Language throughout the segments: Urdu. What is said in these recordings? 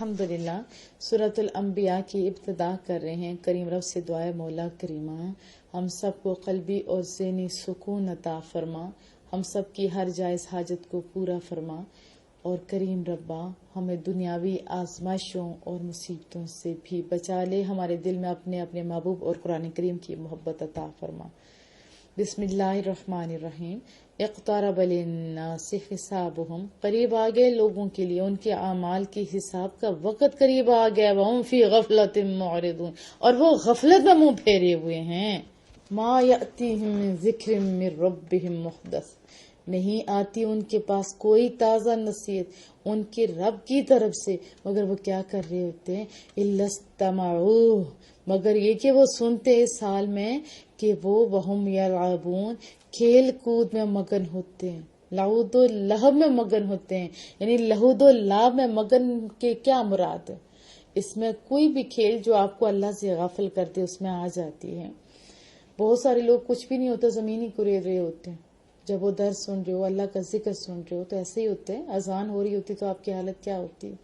الحمدللہ سورۃ الانبیاء کی ابتدا کر رہے ہیں۔ کریم رب سے دعائے مولا کریمہ ہم سب کو قلبی اور ذہنی سکون عطا فرما، ہم سب کی ہر جائز حاجت کو پورا فرما، اور کریم ربا ہمیں دنیاوی آزمائشوں اور مصیبتوں سے بھی بچا لے، ہمارے دل میں اپنے اپنے محبوب اور قرآن کریم کی محبت عطا فرما۔ بسم اللہ الرحمن الرحیم۔ اقترب للناس حسابهم، قریب آ گئے لوگوں کے لیے ان کے اعمال کی حساب کا وقت قریب آ گیا، وهم فی غفلۃ معرضون، اور وہ غفلت میں منہ پھیرے ہوئے ہیں۔ ما یأتیہم من ذکر من ربہم محدث، نہیں آتی ان کے پاس کوئی تازہ نصیحت ان کے رب کی طرف سے، مگر وہ کیا کر رہے ہوتے ہیں؟ الا استمعوہ، مگر یہ کہ وہ سنتے اس حال میں کہ وہ وہم یلعبون، کھیل کود میں مگن ہوتے ہیں، لعود و لہب میں مگن ہوتے ہیں، یعنی لہود و لعب میں مگن کے کیا مراد ہے؟ اس میں کوئی بھی کھیل جو آپ کو اللہ سے غافل کرتے اس میں آ جاتی ہے۔ بہت سارے لوگ کچھ بھی نہیں ہوتا زمین ہی کریڑ رہے ہوتے ہیں، جب وہ درس سن رہے ہو، اللہ کا ذکر سن رہے ہو تو ایسے ہی ہوتے ہیں۔ اذان ہو رہی ہوتی تو آپ کی حالت کیا ہوتی ہے؟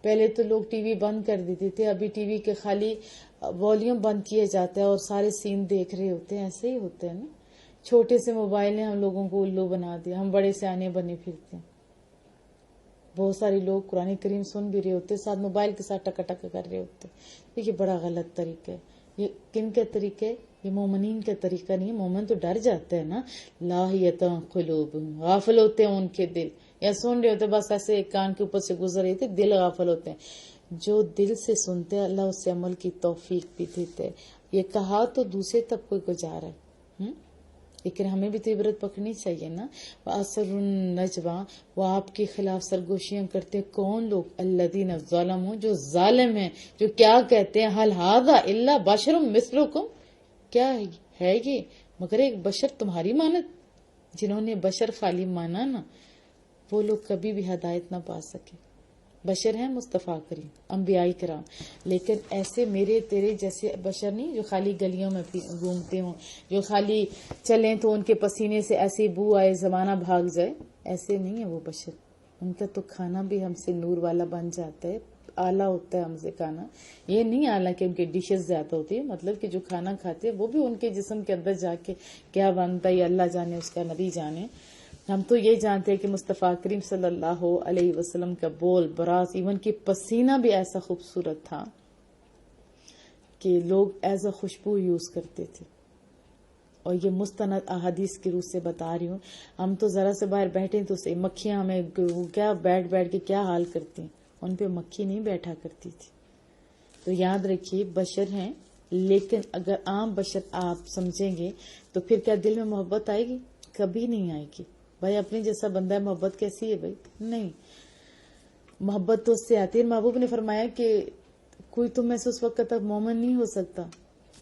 پہلے تو لوگ ٹی وی بند کر دیتے تھے، ابھی ٹی وی کے خالی والیوم بند کیے جاتا ہے اور سارے سین دیکھ رہے ہوتے ہیں، ایسے ہی ہوتے ہیں نا۔ چھوٹے سے موبائل نے ہم لوگوں کو الو بنا دیا، ہم بڑے سیانے بنے پھرتے ہیں۔ بہت سارے لوگ قرآن کریم سن بھی رہے ہوتے ہیں، ساتھ موبائل کے ساتھ ٹکا ٹکا کر رہے ہوتے ہیں۔ یہ بڑا غلط طریقہ ہے۔ یہ کن کے طریقے؟ یہ مومنین کا طریقہ نہیں ہے۔ مومن تو ڈر جاتے ہیں نا۔ لاہیۃ قلوبہم، غافل ہوتے ہیں ان کے دل، یا سن رہے ہوتے بس ایسے ایک کان کے اوپر سے گزر رہے تھے، دل غافل ہوتے ہیں۔ جو دل سے سنتے ہیں اللہ اس سے عمل کی توفیق بھی دیتے ہیں۔ یہ کہا تو دوسرے طبقے کو جا رہا ہے، لیکن ہمیں بھی تو عبرت پکڑنی چاہیے نا۔ وَأَسَرُّوا النَّجْوَىٰ، وہ آپ کے خلاف سرگوشیاں کرتے ہیں کون لوگ؟ الَّذِينَ ظَلَمُوا، جو ظالم ہیں، جو کیا کہتے ہیں؟ هَلْ هَٰذَا إِلَّا بَشَرٌ مِثْلُكُمْ، کیا ہے یہ مگر ایک بشر تمہاری مانت؟ جنہوں نے بشر خالی مانا نا وہ لوگ کبھی بھی ہدایت نہ پا سکے۔ بشر ہیں مصطفیٰ کریم، انبیاء کرام، لیکن ایسے میرے تیرے جیسے بشر نہیں جو خالی گلیوں میں گھومتے ہوں، جو خالی چلیں تو ان کے پسینے سے ایسی بو آئے زمانہ بھاگ جائے، ایسے نہیں ہے وہ بشر۔ ان کا تو کھانا بھی ہم سے نور والا بن جاتا ہے، اعلیٰ ہوتا ہے ہم سے کھانا۔ یہ نہیں اعلیٰ کہ ان کی ڈشز زیادہ ہوتی ہے، مطلب کہ جو کھانا کھاتے ہیں وہ بھی ان کے جسم کے اندر جا کے کیا بنتا ہے اللہ جانے، اس کا نبی جانے۔ ہم تو یہ جانتے ہیں کہ مصطفیٰ کریم صلی اللہ علیہ وسلم کا بول براز، ایون کی پسینہ بھی ایسا خوبصورت تھا کہ لوگ ایز اے خوشبو یوز کرتے تھے۔ اور یہ مستند احادیث کی روح سے بتا رہی ہوں۔ ہم تو ذرا سے باہر بیٹھیں تو صحیح، مکھیاں ہمیں کیا بیٹھ بیٹھ کے کیا حال کرتی ہیں، ان پہ مکھی نہیں بیٹھا کرتی تھی۔ تو یاد رکھیے بشر ہیں، لیکن اگر عام بشر آپ سمجھیں گے تو پھر کیا دل میں محبت آئے گی؟ کبھی نہیں آئے گی۔ بھائی اپنے جیسا بندہ ہے، محبت کیسی ہے بھائی؟ نہیں، محبت تو اس سے آتی ہے۔ محبوب نے فرمایا کہ کوئی تم میں سے اس وقت تک مومن نہیں ہو سکتا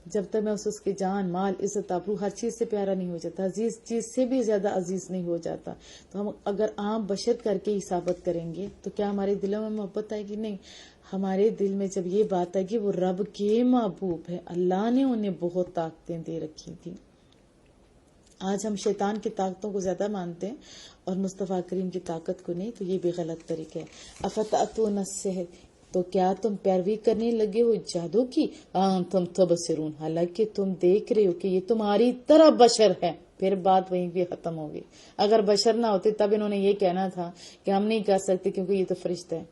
جب تک میں اس کی جان، مال، عزت، آبرو ہر چیز سے پیارا نہیں ہو جاتا، عزیز چیز سے بھی زیادہ عزیز نہیں ہو جاتا۔ تو ہم اگر عام بشر کر کے ہی ثابت کریں گے تو کیا ہمارے دلوں میں محبت آئے گی؟ نہیں۔ ہمارے دل میں جب یہ بات آئے گی وہ رب کے محبوب ہے، اللہ نے انہیں بہت طاقتیں دے رکھی تھی۔ آج ہم شیطان کی طاقتوں کو زیادہ مانتے ہیں اور مصطفیٰ کریم کی طاقت کو نہیں، تو یہ بھی غلط طریقہ ہے۔ افتأتون السحر، تو کیا تم پیروی کرنے لگے ہو جادو کی؟ تم تبصرون، حالانکہ تم دیکھ رہے ہو کہ یہ تمہاری طرح بشر ہے۔ پھر بات وہیں بھی ختم ہوگی۔ اگر بشر نہ ہوتے تب انہوں نے یہ کہنا تھا کہ ہم نہیں کر سکتے کیونکہ یہ تو فرشتہ ہے،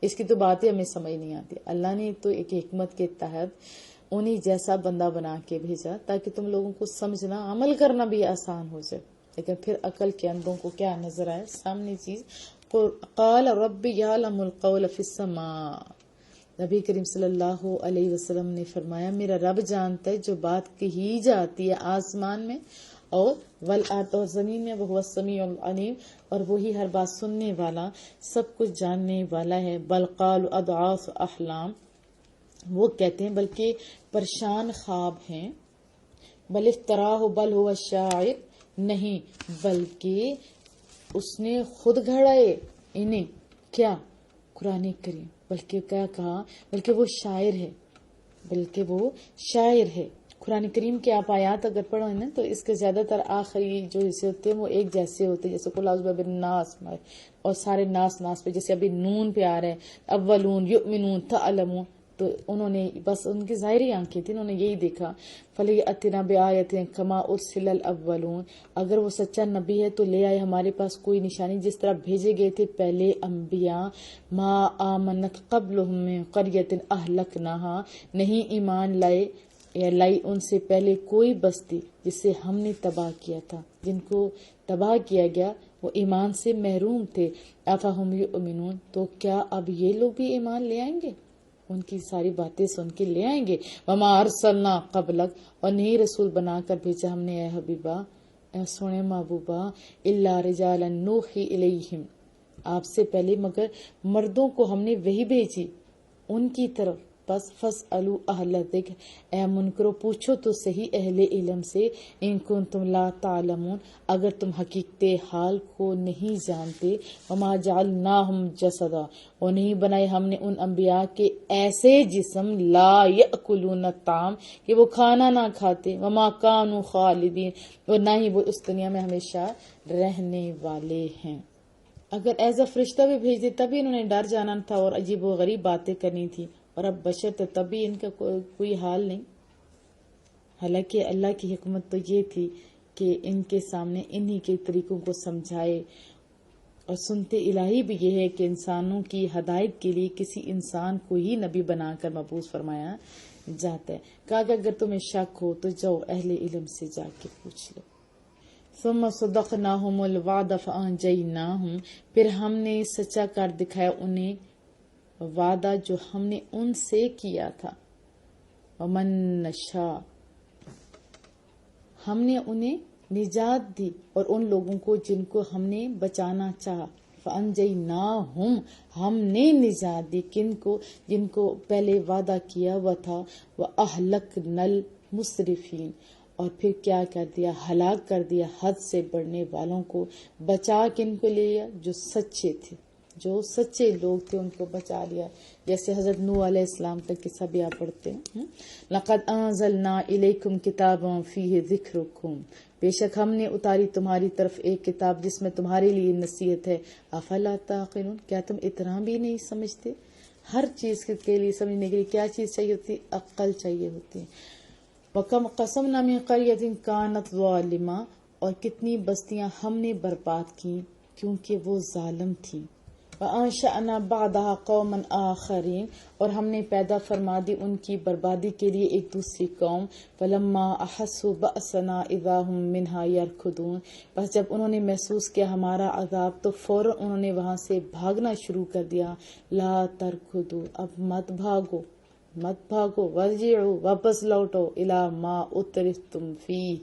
اس کی تو باتیں ہمیں سمجھ نہیں آتی۔ اللہ نے تو ایک حکمت کے تحت انہیں جیسا بندہ بنا کے بھیجا تاکہ تم لوگوں کو سمجھنا، عمل کرنا بھی آسان ہو جائے۔ لیکن پھر عقل کے اندھوں کو کیا نظر آئے؟ سامنے چیز، قال رب یعلم القول فی السماء، نبی کریم صلی اللہ علیہ وسلم نے فرمایا میرا رب جانتا ہے جو بات کہی جاتی ہے آسمان میں اور والارض، اور زمین میں، وہ السمیع العلیم، اور وہی ہر بات سننے والا، سب کچھ جاننے والا ہے۔ بل قالوا اضعاف احلام، وہ کہتے ہیں بلکہ پریشان خواب ہیں۔ بل افتراہ، بل ہوا شاعر، نہیں بلکہ اس نے خود گھڑائے انہیں، کیا؟ قرآن کریم۔ بلکہ کیا کہا؟ بلکہ وہ شاعر ہے، بلکہ وہ شاعر ہے، قرآن کریم کے آپ آیات اگر پڑھو نا تو اس کے زیادہ تر آخری جو حصے ہوتے ہیں وہ ایک جیسے ہوتے ہیں، جیسے قل اعوذ برب الناس اور سارے ناس پہ، جیسے ابھی نون پہ آ رہے ہیں اولون یؤمنون تعلمون، تو انہوں نے بس ان کی ظاہری آنکھیں تھیں، انہوں نے یہی دیکھا فَلْيَأْتِنَا بِآیَةٍ كَمَا أُرْسِلَ الْأَوَّلُونَ، اگر وہ سچا نبی ہے تو لے آئے ہمارے پاس کوئی نشانی جس طرح بھیجے گئے تھے پہلے انبیاء، ما آمنت قبلهم من قرية أهلكناها، نہیں ایمان لائے یا لائی ان سے پہلے کوئی بستی جسے ہم نے تباہ کیا تھا، جن کو تباہ کیا گیا وہ ایمان سے محروم تھے، افہم یؤمنون، تو کیا اب یہ لوگ بھی ایمان لے آئیں گے، ان کی ساری باتیں سن کے لے آئیں گے۔ وما ارسلنا قبلک، اور نہیں رسول بنا کر بھیجا ہم نے اے حبیبہ، اے سونے محبوبہ، الا رجالا نوحی الیہم، آپ سے پہلے مگر مردوں کو ہم نے وحی بھیجی ان کی طرف، بس فاسألوا اہل ذکر، اے منکرو پوچھو تو صحیح اہل علم سے، ان کنتم لا تعلمون، اگر تم حقیقت حال کو نہیں جانتے، وما جعلناہم جسدا، اور نہیں بنائے ہم نے ان انبیاء کے ایسے جسم لا یأکلون الطعام کہ وہ کھانا نہ کھاتے، وما کانوا خالدین، اور نہ ہی وہ اس دنیا میں ہمیشہ رہنے والے ہیں۔ اگر ایز اے فرشتہ بھی بھیج دے تب بھی انہوں نے ڈر جانا تھا اور عجیب و غریب باتیں کرنی تھی، اور اب بشر تو تب بھی ان کا کوئی حال نہیں۔ حالانکہ اللہ کی حکمت تو یہ تھی کہ ان کے سامنے انہی کے طریقوں کو سمجھائے، اور سنتے الہی بھی یہ ہے کہ انسانوں کی ہدایت کے لیے کسی انسان کو ہی نبی بنا کر مبعوث فرمایا جاتا ہے۔ کہا کہ اگر تمہیں شک ہو تو جاؤ اہل علم سے جا کے پوچھ لو۔ ثم صدقناہم الوعد فانجیناہم، پھر ہم نے سچا کر دکھایا انہیں وعدہ جو ہم نے ان سے کیا تھا، ومن نشاء، ہم نے انہیں نجات دی، اور ان لوگوں کو جن کو ہم نے بچانا چاہا، فانجیناہم، ہم نے نجات دی، کن کو، جن کو پہلے وعدہ کیا ہوا تھا، واہلکنا المسرفین، اور پھر کیا کر دیا، ہلاک کر دیا حد سے بڑھنے والوں کو، بچا کن کو لیا، جو سچے تھے، جو سچے لوگ تھے ان کو بچا لیا، جیسے حضرت نوح علیہ السلام تک قصہ بھی آپ پڑھتے ہیں۔ لقد انزلنا الیکم کتابا فیہ ذکرکم، بے شک ہم نے اتاری تمہاری طرف ایک کتاب جس میں تمہارے لیے نصیحت ہے، افلا تعقلون، کیا تم اتنا بھی نہیں سمجھتے؟ ہر چیز کے لیے سمجھنے کے لیے کیا چیز چاہیے ہوتی؟ عقل چاہیے ہوتی ہے۔ وَكَمْ قَصَمْنَا مِنْ قَرْيَةٍ كَانَتْ ظَالِمَةً، اور کتنی بستیاں ہم نے برباد کی کیونکہ وہ ظالم تھیں۔ وَأَنشَأْنَا بَعْدَهَا قَوْمًا آخَرِينَ، اور ہم نے پیدا فرما دی ان کی بربادی کے لیے ایک دوسری قوم، فَلَمَّا أَحَسُّوا بَأْسَنَا إِذَا هُمْ مِنْهَا يَرْكُضُونَ، بس جب انہوں نے محسوس کیا ہمارا عذاب تو فوراً انہوں نے وہاں سے بھاگنا شروع کر دیا۔ لا ترکضوا، اب مت بھاگو، مت بھاگو، وارجعوا، واپس لوٹو، الی ما اترفتم فیہ،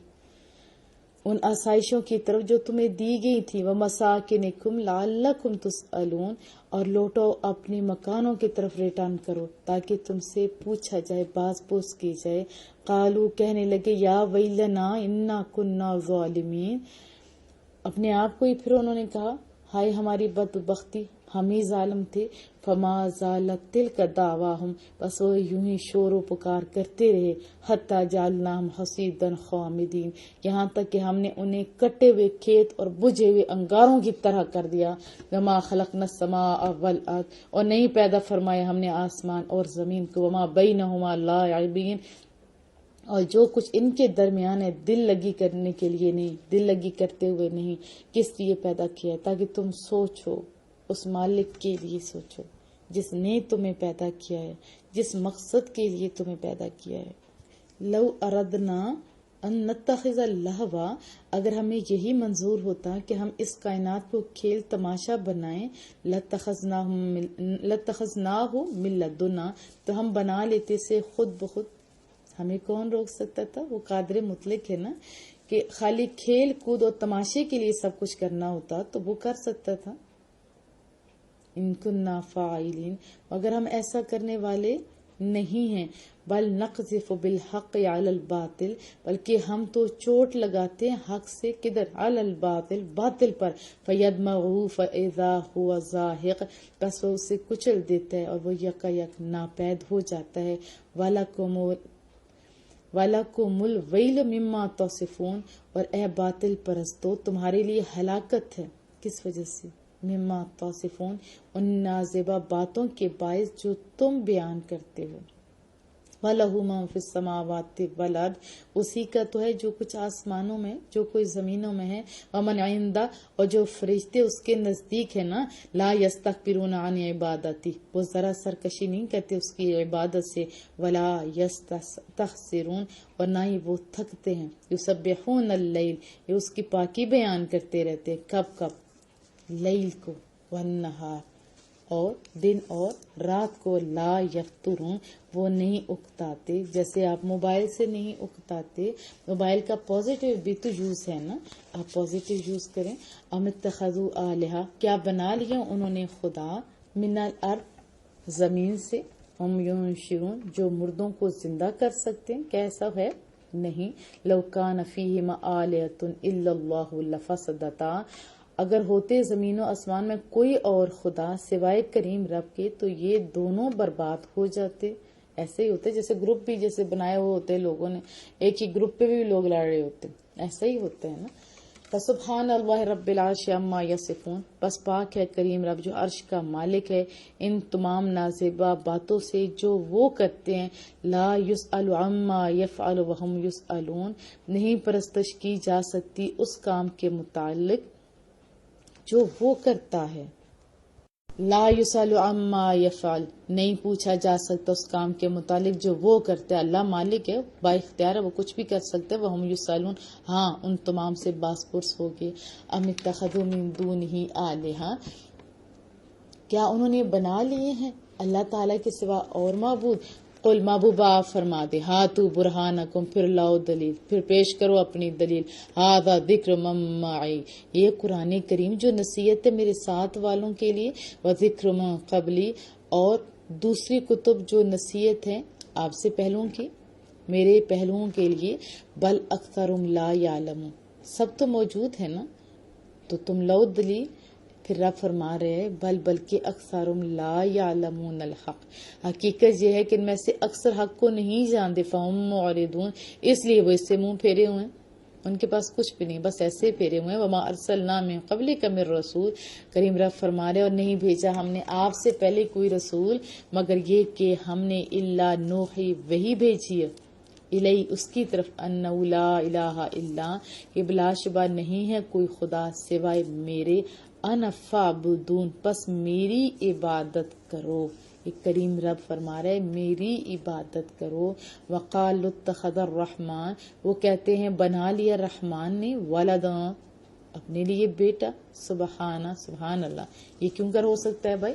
ان آسائشوں کی طرف جو تمہیں دی گئی تھی، ومساکنکم لعلکم تسألون، اور لوٹو اپنے مکانوں کی طرف ریٹرن کرو تاکہ تم سے پوچھا جائے، باز پوچھ کی جائے۔ قالوا، کہنے لگے، یا ویلنا انا کننا ظالمین، اپنے آپ کو ہی پھر انہوں نے کہا، ہائے ہماری بدبختی، ہم ہی ظالم تھے۔ فما زالت تلک دعواہم، بس وہ یوں ہی شور و پکار کرتے رہے، حتی جعلناہم حصیدا خامدین، یہاں تک کہ ہم نے انہیں کٹے ہوئے کھیت اور بجھے ہوئے انگاروں کی طرح کر دیا۔ وما خلقنا السماء والارض، اور نہیں پیدا فرمایا ہم نے آسمان اور زمین کو، وما بینہما لاعبین، اور جو کچھ ان کے درمیان ہے دل لگی کرنے کے لیے نہیں، دل لگی کرتے ہوئے نہیں۔ کس لیے پیدا کیا ہے؟ تاکہ تم سوچو، اس مالک کے لیے سوچو جس نے تمہیں پیدا کیا ہے، جس مقصد کے لیے تمہیں پیدا کیا ہے۔ لو اردنا ان نتخذ لہوا، اگر ہمیں یہی منظور ہوتا کہ ہم اس کائنات کو کھیل تماشا بنائیں، لتخذناہ من لدنا، تو ہم بنا لیتے سے خود بخود۔ ہمیں کون روک سکتا تھا؟ وہ قادر مطلق ہے نا، کہ خالی کھیل کود اور تماشے کے لیے سب کچھ کرنا ہوتا تو وہ کر سکتا تھا۔ ان کننا فاعلین، مگر ہم ایسا کرنے والے نہیں ہیں۔ بل نقذف بالحق علی الباطل، بلکہ ہم تو چوٹ لگاتے ہیں حق سے، کدھر؟ علی الباطل، باطل پر، فیدمغہ فاذا هو زاہق، بس وہ اسے کچل دیتا ہے اور وہ یکا یک ناپید ہو جاتا ہے۔ وَلَکُمُ وَلَكُمُ الْوَيْلُ مِمَّا تَصِفُونَ، اور اے باطل پرستو تمہارے لیے ہلاکت ہے، کس وجہ سے؟ مما تصفون، ان نازیبا باتوں کے باعث جو تم بیان کرتے ہو۔ وَلَهُ مَن فِي السَّمَاوَاتِ وَالْأَرْضِ، اسی کا تو ہے جو کچھ آسمانوں میں، جو کوئی زمینوں میں ہے۔ وَمَنْ عِندَ، اور جو فرشتے اس کے نزدیک ہے نا، لا يستكبرون عن عبادتی، وہ ذرا سرکشی نہیں کرتے اس کی عبادت سے، ولا يستخسرون، اور نہ ہی وہ تھکتے ہیں، یسبحون اللیل، یہ اس کی پاکی بیان کرتے رہتے، کب کب؟ لیل کو، والنہار، اور دن اور رات کو، لا یفترون، وہ نہیں اکتاتے، جیسے آپ موبائل سے نہیں اکتاتے، موبائل کا پازیٹیو بھی تو یوز ہے نا، آپ پازیٹیو یوز کریں۔ ام اتخذوا آلہہ، کیا بنا لیا انہوں نے خدا، من الارض، زمین سے، ہم ینشرون، جو مردوں کو زندہ کر سکتے ہیں، کیا ایسا ہے؟ نہیں۔ لو کان فیہما آلہۃ الا اللہ لفسدتا، اگر ہوتے زمین و آسمان میں کوئی اور خدا سوائے کریم رب کے تو یہ دونوں برباد ہو جاتے۔ ایسے ہی ہوتے جیسے گروپ بھی جیسے بنائے ہوئے ہوتے لوگوں نے، ایک ہی گروپ پہ بھی لوگ لڑ رہے ہوتے، ایسا ہی ہوتا ہے نا۔ فسبحان اللہ رب العرش عما یصفون، بس پاک ہے کریم رب جو عرش کا مالک ہے ان تمام نازیبا باتوں سے جو وہ کرتے ہیں۔ لا یسأل عما یفعل وہم یسألون، نہیں پرستش کی جا سکتی اس کام کے متعلق جو وہ کرتا ہے۔ لا یسأل عما یفعل، نہیں پوچھا جا سکتا اس کام کے متعلق جو وہ کرتے، اللہ مالک ہے، با اختیار ہے، وہ کچھ بھی کر سکتے، وہم یسألون، ہاں ان تمام سے باس پرس ہوگے۔ ام اتخذوا من دونہ آلہہ، کیا انہوں نے بنا لیے ہیں اللہ تعالیٰ کے سوا اور معبود؟ قل محبوبہ آپ فرما دے، ہاتو برہانکم، پھر لاؤ دلیل، پھر پیش کرو اپنی دلیل۔ ھذا ذکر من معی، یہ قرآن کریم جو نصیحت ہے میرے ساتھ والوں کے لیے، وذکر من قبلی، اور دوسری کتب جو نصیحت ہے آپ سے پہلوؤں کی، میرے پہلوؤں کے لیے۔ بل اکثرهم لا یعلمون، سب تو موجود ہے نا، تو تم لاؤ دلیل۔ پھر رب فرما رہے ہیں بلکہ اکثرهم لا یعلمون الحق، حقیقت یہ ہے کہ ان میں سے اکثر حق کو نہیں جانتے، فہم معرضون، اس لیے وہ اس سے منہ پھیرے ہوئے ہیں، ان کے پاس کچھ بھی نہیں، بس ایسے پھیرے ہوئے ہیں۔ وما ارسلنا من قبلک من رسول، کریم رب فرما رہے اور نہیں بھیجا ہم نے آپ سے پہلے کوئی رسول مگر یہ کہ ہم نے الا نوحی، وہی بھیجی ہے، الی، اس کی طرف، انہ لا الہ الا، کہ بلا شبہ نہیں ہے کوئی خدا سوائے میرے، انا فاعبدون، پس میری عبادت کرو۔ یہ کریم رب فرما رہے میری عبادت کرو۔ وقال اتخذ الرحمن، وہ کہتے ہیں بنا لیا رحمان نے، ولدا، اپنے لیے بیٹا، سبحان اللہ، یہ کیوں کر ہو سکتا ہے بھائی؟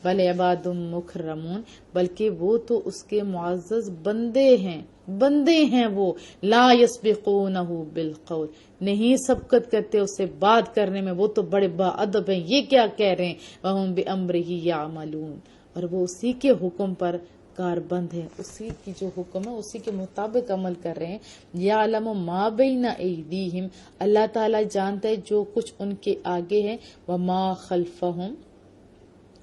بل عباد مکرمون، بلکہ وہ تو اس کے معزز بندے ہیں وہ، لا یسبقونہ بالقول، نہیں سبقت کرتے اسے بات کرنے میں، وہ تو بڑے باادب ہیں، یہ کیا کہہ رہے ہیں، وہم بامرہ یعملون، اور وہ اسی کے حکم پر کاربند ہے، اسی کی جو حکم ہے اسی کے مطابق عمل کر رہے ہیں۔ یعلم ما بین ایدیہم، اللہ تعالیٰ جانتا ہے جو کچھ ان کے آگے ہے، وما خلفہم،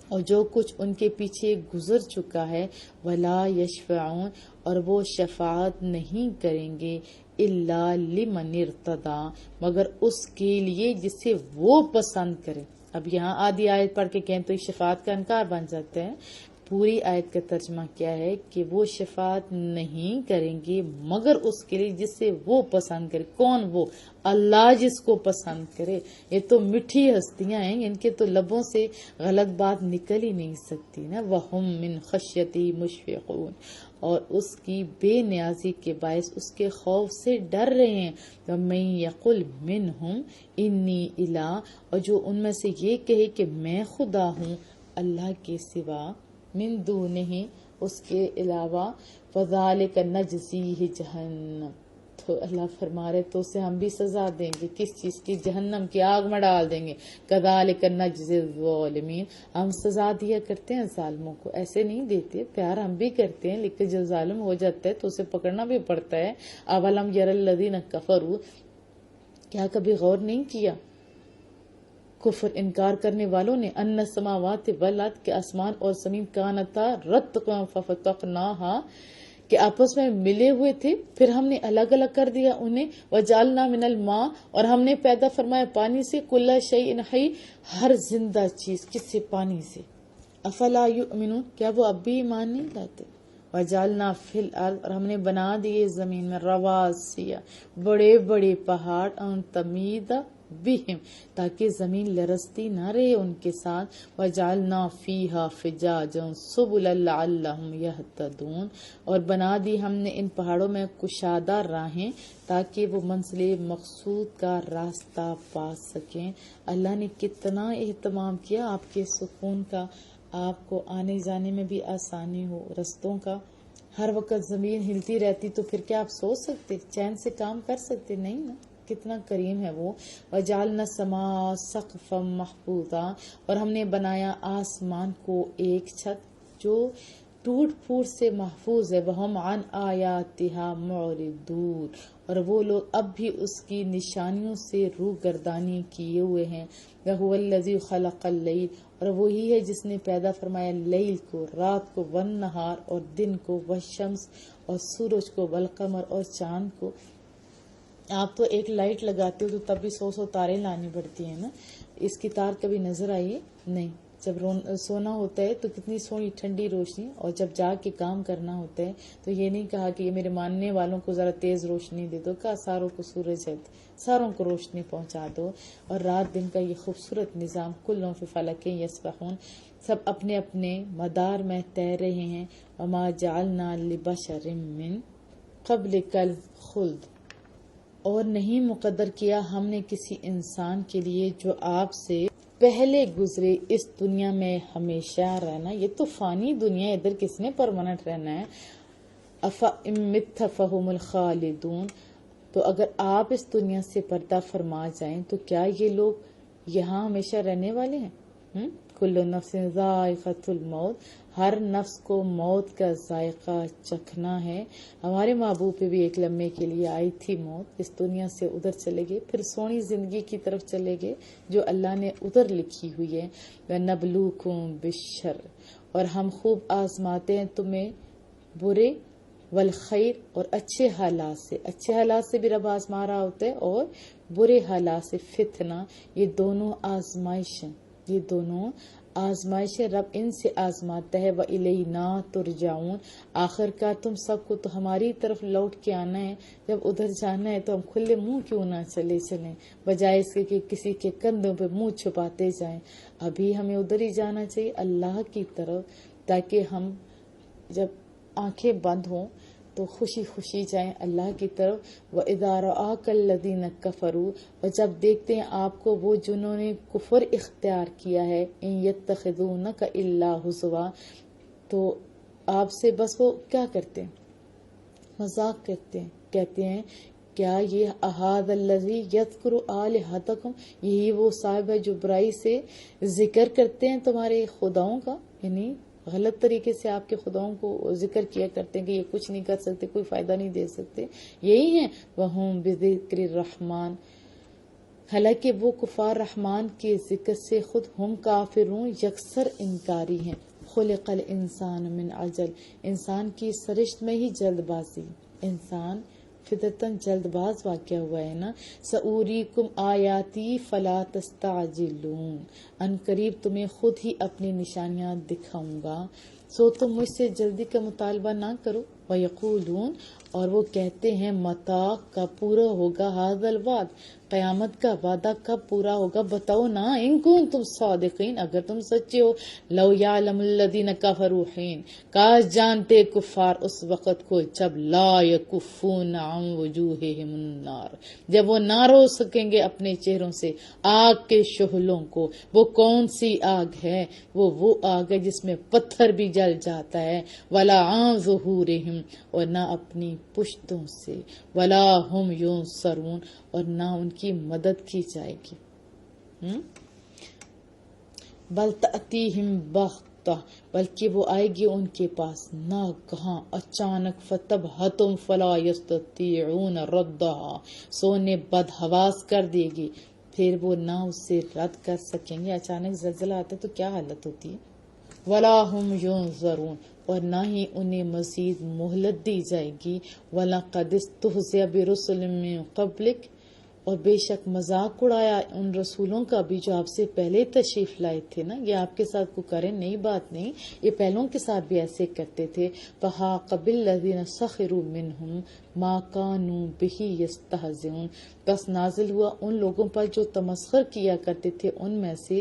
اور جو کچھ ان کے پیچھے گزر چکا ہے، ولا یشفعون، اور وہ شفاعت نہیں کریں گے، الا لمن ارتضی، مگر اس کے لیے جسے وہ پسند کرے۔ اب یہاں آدھی آیت پڑھ کے کہیں تو یہ شفاعت کا انکار بن جاتا ہے، پوری آیت کا ترجمہ کیا ہے کہ وہ شفاعت نہیں کریں گے مگر اس کے لیے جس سے وہ پسند کرے۔ کون وہ؟ اللہ جس کو پسند کرے۔ یہ تو میٹھی ہستیاں ہیں، ان کے تو لبوں سے غلط بات نکل ہی نہیں سکتی نا۔ وَهُم مِّن خَشْيَتِهِ مُشْفِقُونَ، اور اس کی بے نیازی کے باعث اس کے خوف سے ڈر رہے ہیں۔ وَمَن يَقُلْ مِنْهُمْ إِنِّي إِلَٰهٌ، اور جو ان میں سے یہ کہے کہ میں خدا ہوں اللہ کے سوا، من دونہ، اس کے علاوہ، فذالک نجزیہ جہنم، تو اللہ فرما رہے تو اسے ہم بھی سزا دیں گے، کس چیز کی؟ جہنم کی آگ میں ڈال دیں گے۔ کذالک نجزی الظالمین، ہم سزا دیا کرتے ہیں ظالموں کو، ایسے نہیں دیتے، پیار ہم بھی کرتے ہیں، لیکن جو ظالم ہو جاتا ہے تو اسے پکڑنا بھی پڑتا ہے۔ اولم یر الذین کفروا، کیا کبھی غور نہیں کیا کفر انکار کرنے والوں نے، ان السماوات والارض، کے آسمان اور زمین، کانتا رتقا ففتقناہا، کہ آپس میں ملے ہوئے تھے، پھر ہم نے الگ الگ کر دیا انہیں. وجعلنا من الماء، اور ہم نے پیدا فرمایا پانی سے، کل شیء حی، ہر زندہ چیز، کس سے؟ پانی سے. افلا یؤمنون، کیا وہ اب بھی ایمان نہیں لاتے؟ وجعلنا فی الارض، اور ہم نے بنا دیے زمین میں، رواسیہ، بڑے بڑے پہاڑ، ان تمید بہم، تاکہ زمین لرزتی نہ رہے ان کے ساتھ. وجعلنا فیہا فجاجا سبلا لعلہم یہتدون، اور بنا دی ہم نے ان پہاڑوں میں کشادہ راہیں تاکہ وہ منزل مقصود کا راستہ پا سکیں. اللہ نے کتنا اہتمام کیا آپ کے سکون کا، آپ کو آنے جانے میں بھی آسانی ہو، رستوں کا. ہر وقت زمین ہلتی رہتی تو پھر کیا آپ سو سکتے، چین سے کام کر سکتے؟ نہیں نا. کتنا کریم ہے وہ. وجعلنا السماء سقفا محفوظا، اور ہم نے بنایا آسمان کو ایک چھت جو ٹوٹ پھوٹ سے محفوظ ہے. وہم عن آیاتہا معرضون، اور وہ لوگ اب بھی اس کی نشانیوں سے روح گردانی کیے ہوئے ہیں. وہو الذی خلق اللیل، اور وہی ہے جس نے پیدا فرمایا لیل کو، رات کو، والنہار، اور دن کو، والشمس، اور سورج کو، والقمر، اور چاند کو. آپ تو ایک لائٹ لگاتے ہو تو تب بھی 100 تاریں لانی پڑتی ہیں نا. اس کی تار کبھی نظر آئی ہے؟ نہیں. جب سونا ہوتا ہے تو کتنی سونی ٹھنڈی روشنی، اور جب جا کے کام کرنا ہوتا ہے تو یہ نہیں کہا کہ یہ میرے ماننے والوں کو ذرا تیز روشنی دے دو، کہا ساروں کو سورج ہے، ساروں کو روشنی پہنچا دو. اور رات دن کا یہ خوبصورت نظام، کلوں فی فلک یسبحون، سب اپنے اپنے مدار میں تیر رہے ہیں. وما جعلنا لبشر من قبلک الخلد، اور نہیں مقدر کیا ہم نے کسی انسان کے لیے جو آپ سے پہلے گزرے اس دنیا میں ہمیشہ رہنا. یہ تو فانی دنیا، ادھر کس نے پرماننٹ رہنا ہے. افإن مت فهم الخالدون، تو اگر آپ اس دنیا سے پردہ فرما جائیں تو کیا یہ لوگ یہاں ہمیشہ رہنے والے ہیں؟ کل نفس ذائقۃ الموت، ہر نفس کو موت کا ذائقہ چکھنا ہے. ہمارے محبوب پہ بھی ایک لمحے کے لیے آئی تھی موت، اس دنیا سے ادھر چلے گئے، پھر سونی زندگی کی طرف چلے گئے جو اللہ نے ادھر لکھی ہوئی ہے. وَنَبْلُوكُمْ بِالشَّرِّ، اور ہم خوب آزماتے ہیں تمہیں برے، والخیر، اور اچھے حالات سے. اچھے حالات سے بھی رب آزما رہا ہوتا ہے، اور برے حالات سے. فتنہ، یہ دونوں آزمائش ہیں، یہ دونوں آزمائش رب ان سے آزماتا ہے. وَإِلَيْنَا تُرْجَعُونَ، آخر کا تم سب کو تو ہماری طرف لوٹ کے آنا ہے. جب ادھر جانا ہے تو ہم کھلے منہ کیوں نہ چلیں، بجائے اس کے کہ کسی کے کندھوں پہ منہ چھپاتے جائیں. ابھی ہمیں ادھر ہی جانا چاہیے، اللہ کی طرف، تاکہ ہم جب آنکھیں بند ہوں تو خوشی خوشی جائیں اللہ کی طرف. وَإِذَا رَآكَ الَّذِينَ كَفَرُوا، اور جب دیکھتے ہیں آپ کو وہ جنہوں نے کفر اختیار کیا ہے. إِن يَتَّخِذُونَكَ إِلَّا هُزُوًا، تو آپ سے بس وہ کیا کرتے ہیں؟ مذاق کرتے ہیں. کہتے ہیں کیا یہ احاد الذی یذکر آلہتکم، یہی وہ صاحب ہے جو برائی سے ذکر کرتے ہیں تمہارے خداؤں کا، یعنی غلط طریقے سے آپ کے خداؤں کو ذکر کیا کرتے ہیں کہ یہ کچھ نہیں کر سکتے، کوئی فائدہ نہیں دے سکتے. یہی ہیں وَهُمْ بِذِكْرِ الرَّحْمَنِ، حالانکہ وہ کفار رحمان کے ذکر سے خود ہم کافرون، یکسر انکاری ہیں. خلق الانسان من عجل، انسان کی سرشت میں ہی جلد بازی، انسان فطرتاً جلد باز واقع ہوا ہے نا. سأوریکم آیاتی فلا تستعجلون، ان قریب تمہیں خود ہی اپنی نشانیاں دکھاؤں گا، سو تم مجھ سے جلدی کا مطالبہ نہ کرو. وَيَقُولُونَ، اور وہ کہتے ہیں متی، کب پورا ہوگا، ھذا الوعد، قیامت کا وعدہ کب پورا ہوگا، بتاؤ نا، ان کنتم صادقین، اگر تم سچے ہو. لو یعلم الذین کفروا حین، کاش جانتے کفار اس وقت کو جب لا یکفون عن وجوہہم النار، جب وہ نہ رو سکیں گے اپنے چہروں سے آگ کے شعلوں کو. وہ کون سی آگ ہے؟ وہ آگ ہے جس میں پتھر بھی جل جاتا ہے. ولا عن ظہورہم، اور نہ اپنی پشتوں سے. ولا ہم ینصرون، اور نہ ان کی مدد کی جائے گی. بل تأتیہم بغتہ، بلکہ وہ آئے گی ان کے پاس ناگہاں، اچانک. فتبہتہم فلا یستطیعون ردہا، سو انہیں بدحواس کر دے گی، پھر وہ نہ اسے رد کر سکیں گے. اچانک زلزلہ آتا ہے تو کیا حالت ہوتی ہے. ولا ہم ینظرون، اور نہ ہی انہیں مزید مہلت دی جائے گی. وَلَقَدِ اسْتُهْزِئَ بِرُسُلٍ مِّن قَبْلِكَ، اور بے شک مذاق اڑایا ان رسولوں کا بھی جو آپ سے پہلے تشریف لائے تھے نا. یہ آپ کے ساتھ کو کریں نئی بات نہیں، یہ پہلوں کے ساتھ بھی ایسے کرتے تھے. فَحَاقَ بِالَّذِينَ سَخِرُوا مِنْهُمْ مَا كَانُوا بِهِ يَسْتَهْزِئُونَ، بس نازل ہوا ان لوگوں پر جو تمسخر کیا کرتے تھے ان میں سے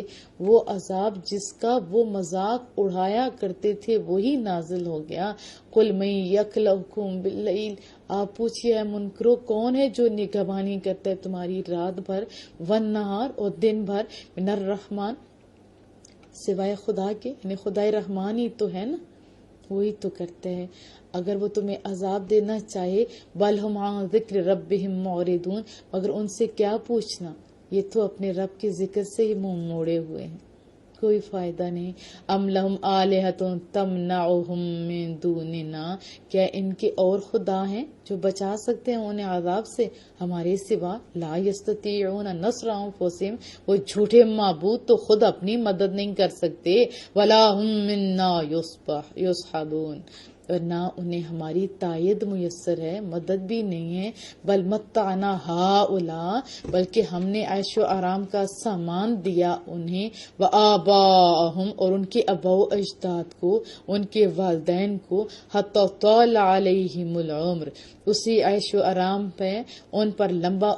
وہ عذاب جس کا وہ مذاق اڑایا کرتے تھے وہی نازل ہو گیا. قُلْ مَن يَكْلَؤُكُم بِاللَّيْلِ، آپ پوچھئے اے منکرو کون ہے جو نگہبانی کرتا ہے تمہاری رات بھر، والنہار اور دن بھر، من الرحمن سوائے خدا کے، یعنی خدائے رحمان ہی تو ہے نا، وہی تو کرتا ہے. اگر وہ تمہیں عذاب دینا چاہے، بل ہم عن ذکر ربہم معرضون، مگر ان سے کیا پوچھنا، یہ تو اپنے رب کے ذکر سے ہی منہ موڑے ہوئے ہیں، کوئی فائدہ نہیں. ام لہم آلہۃ تمنعہم من دوننا، کیا ان کے اور خدا ہیں جو بچا سکتے ہیں انہیں عذاب سے ہمارے سوا. لا یستطیعون نصر انفسہم، وہ جھوٹے معبود تو خود اپنی مدد نہیں کر سکتے. ولا ہم منا یصحبون، اور نہ انہیں ہماری تائید میسر ہے، مدد بھی نہیں ہے. بل متعنا ہؤلاء، بلکہ ہم نے عیش و آرام کا سامان دیا انہیں، وآباءہم اور ان کے ابا و اجداد کو، ان کے والدین کو، حتی طال علیہم العمر، اسی عیش و آرام پہ ان پر لمبا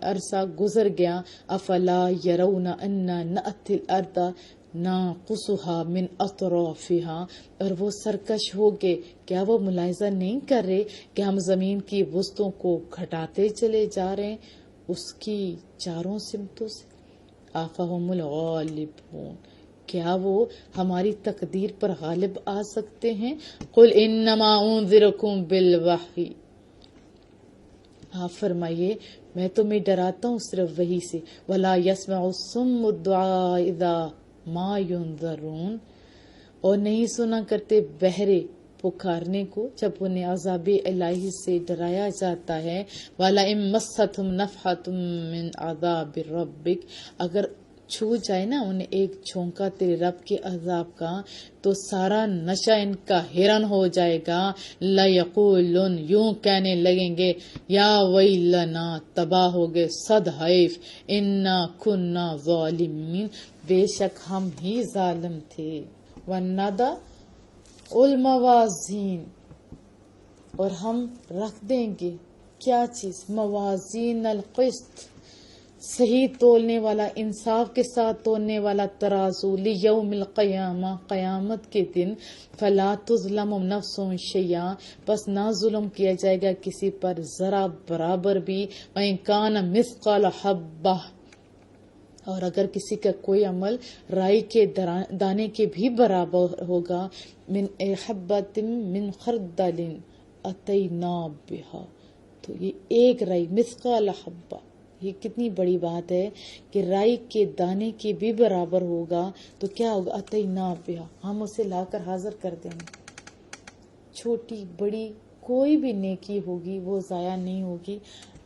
عرصہ گزر گیا. افلا یرون انا نأتی الارض ناقصها من اطرافها، اور وہ سرکش ہو گئے، کیا وہ ملاحظہ نہیں کر رہے کہ ہم زمین کی وسطوں کو گھٹاتے چلے جا رہے ہیں اس کی چاروں سمتوں سے. آفہم الغالبون، کیا وہ ہماری تقدیر پر غالب آ سکتے ہیں. قل انما انذرکم بالوحی، آپ فرمائیے میں تمہیں ڈراتا ہوں صرف وحی سے. ولا يسمع الصم الدعاء اذا ما ينذرون، اور نہیں سنا کرتے بہرے پکارنے کو جب انہیں عذاب الہی سے ڈرایا جاتا ہے. وَلَا إِن مَسَّتْهُمْ نَفْحَةٌ مِّنْ عَذَابِ رَبِّكَ، اگر چھو جائے نا انہیں ایک جھونکا تیرے رب کے عذاب کا تو سارا نشہ ان کا ہرن ہو جائے گا. لَيَقُولُنَّ، یوں کہنے لگیں گے، یا ویلنا، تباہ ہو گئے، صد حیف، انا کننا ظالمین، بے شک ہم ہی ظالم تھے. وَنَضَعُ الْمَوَازِينَ، اور ہم رکھ دیں گے کیا چیز، موازین القسط، صحیح تولنے والا، انصاف کے ساتھ تولنے والا ترازو، لیوم القیامہ، قیامت کے دن. فلا تظلم نفس شیئا، بس نہ ظلم کیا جائے گا کسی پر ذرا برابر بھی. وَإِن كَانَ مِثْقَالَ حَبَّةٍ، اور اگر کسی کا کوئی عمل رائی کے دانے کے بھی برابر ہوگا، من حبۃ من خردل اتینا بہا، تو یہ ایک رائی مثقال حبہ، یہ کتنی بڑی بات ہے کہ رائی کے دانے کے بھی برابر ہوگا تو کیا ہوگا، اتینا بہا، ہم اسے لا کر حاضر کر دیں گے. چھوٹی بڑی کوئی بھی نیکی ہوگی وہ ضائع نہیں ہوگی.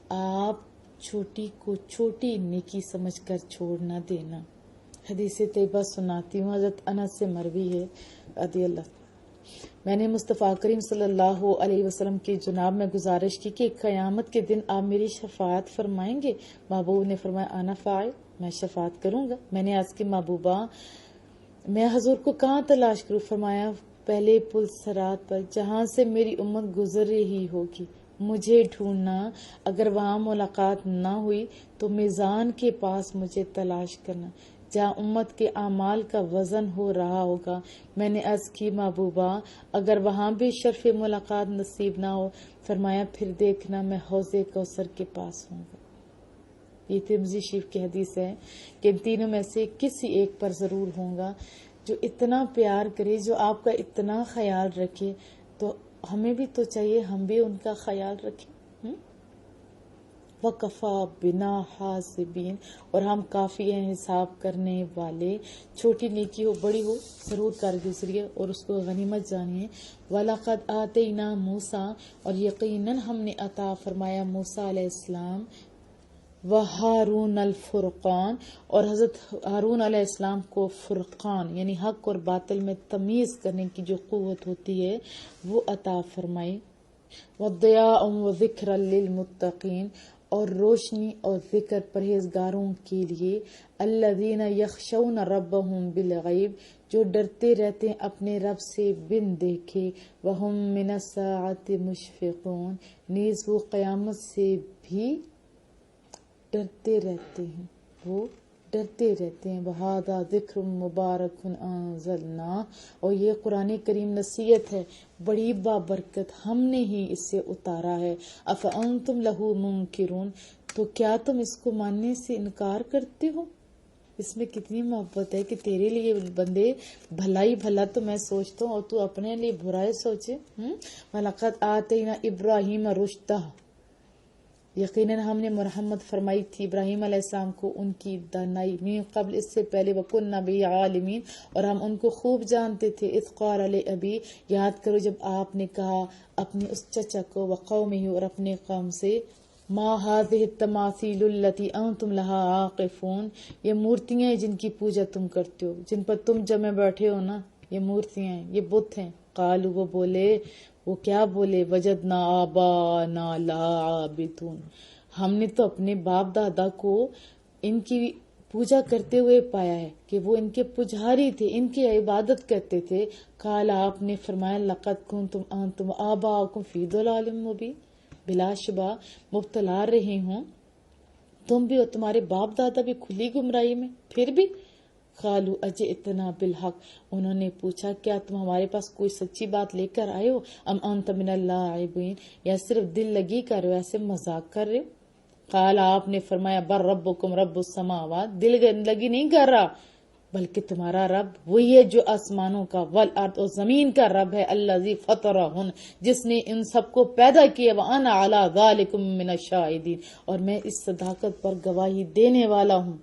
آپ چھوٹی کو چھوٹی نیکی سمجھ کر چھوڑ نہ دینا. حدیث طیبہ سناتی ہوں، حضرت انس سے مروی ہے رضی اللہ. میں نے مصطفیٰ کریم صلی اللہ علیہ وسلم کی جناب میں گزارش کی کہ قیامت کے دن آپ میری شفاعت فرمائیں گے. محبوب نے فرمایا انا فاعل، میں شفاعت کروں گا. میں نے عرض کی محبوبہ میں حضور کو کہاں تلاش کروں؟ فرمایا پہلے پل صراط پر جہاں سے میری امت گزر رہی ہوگی، مجھے ڈھونڈنا. اگر وہاں ملاقات نہ ہوئی تو میزان کے پاس مجھے تلاش کرنا جہاں امت کے اعمال کا وزن ہو رہا ہوگا. میں نے عرض کی محبوبہ اگر وہاں بھی شرف ملاقات نصیب نہ ہو، فرمایا پھر دیکھنا میں حوض کوثر کے پاس ہوں گا. یہ ترمذی شریف کی حدیث ہے کہ ان تینوں میں سے کسی ایک پر ضرور ہوں گا جو اتنا پیار کرے، جو آپ کا اتنا خیال رکھے. تو ہمیں بھی تو چاہیے ہم بھی ان کا خیال رکھیں. وَكَفَى بِنَا حَاسِبِينَ، اور ہم کافی ہیں حساب کرنے والے. چھوٹی نیکی ہو بڑی ہو ضرور کر گزریے اور اس کو غنیمت جانیے. وَلَقَدْ آتَيْنَا مُوسَىٰ، اور یقیناً ہم نے عطا فرمایا موسیٰ علیہ السلام وہارون الفرقان، اور حضرت ہارون علیہ السلام کو فرقان یعنی حق اور باطل میں تمیز کرنے کی جو قوت ہوتی ہے وہ عطا فرمائی. وضیاء وذکر للمتقین، اور روشنی اور ذکر پرہیزگاروں کے لیے. الذین یخشون ربہم بالغیب، جو ڈرتے رہتے ہیں اپنے رب سے بن دیکھے. وہم من الساعۃ مشفقون، نیز وہ قیامت سے بھی ڈرتے رہتے ہیں، وہ ڈرتے رہتے ہیں. وہذا ذکر مبارک انزلناہ، اور یہ قرآن کریم نصیحت ہے بڑی بابرکت، ہم نے ہی اس سے اتارا ہے. افانتم لہ منکرون، تو کیا تم اس کو ماننے سے انکار کرتے ہو؟ اس میں کتنی محبت ہے کہ تیرے لیے بندے بھلائی بھلا تو میں سوچتا ہوں اور تو اپنے لیے برائی سوچے. وَلَقَدْ آتَيْنَا إِبْرَاهِيمَ رُشْدَهُ، یقیناً ہم نے مرحمت فرمائی تھی ابراہیم علیہ السلام کو ان کی دانائی. من قبل، اس سے پہلے. وَكُنَّا بِهِ عَالِمِينَ، اور ہم ان کو خوب جانتے تھے. اذ قال لأبی، یاد کرو جب آپ نے کہا اپنے اس چچا کو. وقومه، اور اپنے قوم سے. ما هذه التماثيل التي انتم لها عاقفون، یہ مورتیاں ہیں جن کی پوجا تم کرتے ہو، جن پر تم جمے بیٹھے ہو نا، یہ مورتیاں ہیں، یہ بت ہیں. قالوا، وہ بولے، وہ کیا بولے. وجدنا آبانا لا عابدون، ہم نے تو اپنے باپ دادا کو ان کی پوجا کرتے ہوئے پایا ہے کہ وہ ان کے پجاری تھے، ان کی عبادت کرتے تھے. قال، آپ نے فرمایا. لقد کنتم انتم آباؤکم فی ضلال مبین، بلا شبہ مبتلا رہے ہوں تم بھی اور تمہارے باپ دادا بھی کھلی گمراہی میں. پھر بھی. قالوا اجئتنا بالحق، انہوں نے پوچھا کیا تم ہمارے پاس کوئی سچی بات لے کر آئے ہو. ام انت من اللاعبین، یا صرف دل لگی کر رہے ہو، ایسے مذاق کر رہے ہو. قال، آپ نے فرمایا. بر ربکم رب السماوات، دل لگی نہیں کر رہا بلکہ تمہارا رب وہی ہے جو آسمانوں کا، والارض، اور زمین کا رب ہے. الذی فطرہن، جس نے ان سب کو پیدا کیا. وانا علی ذالکم من الشاہدین، اور میں اس صداقت پر گواہی دینے والا ہوں.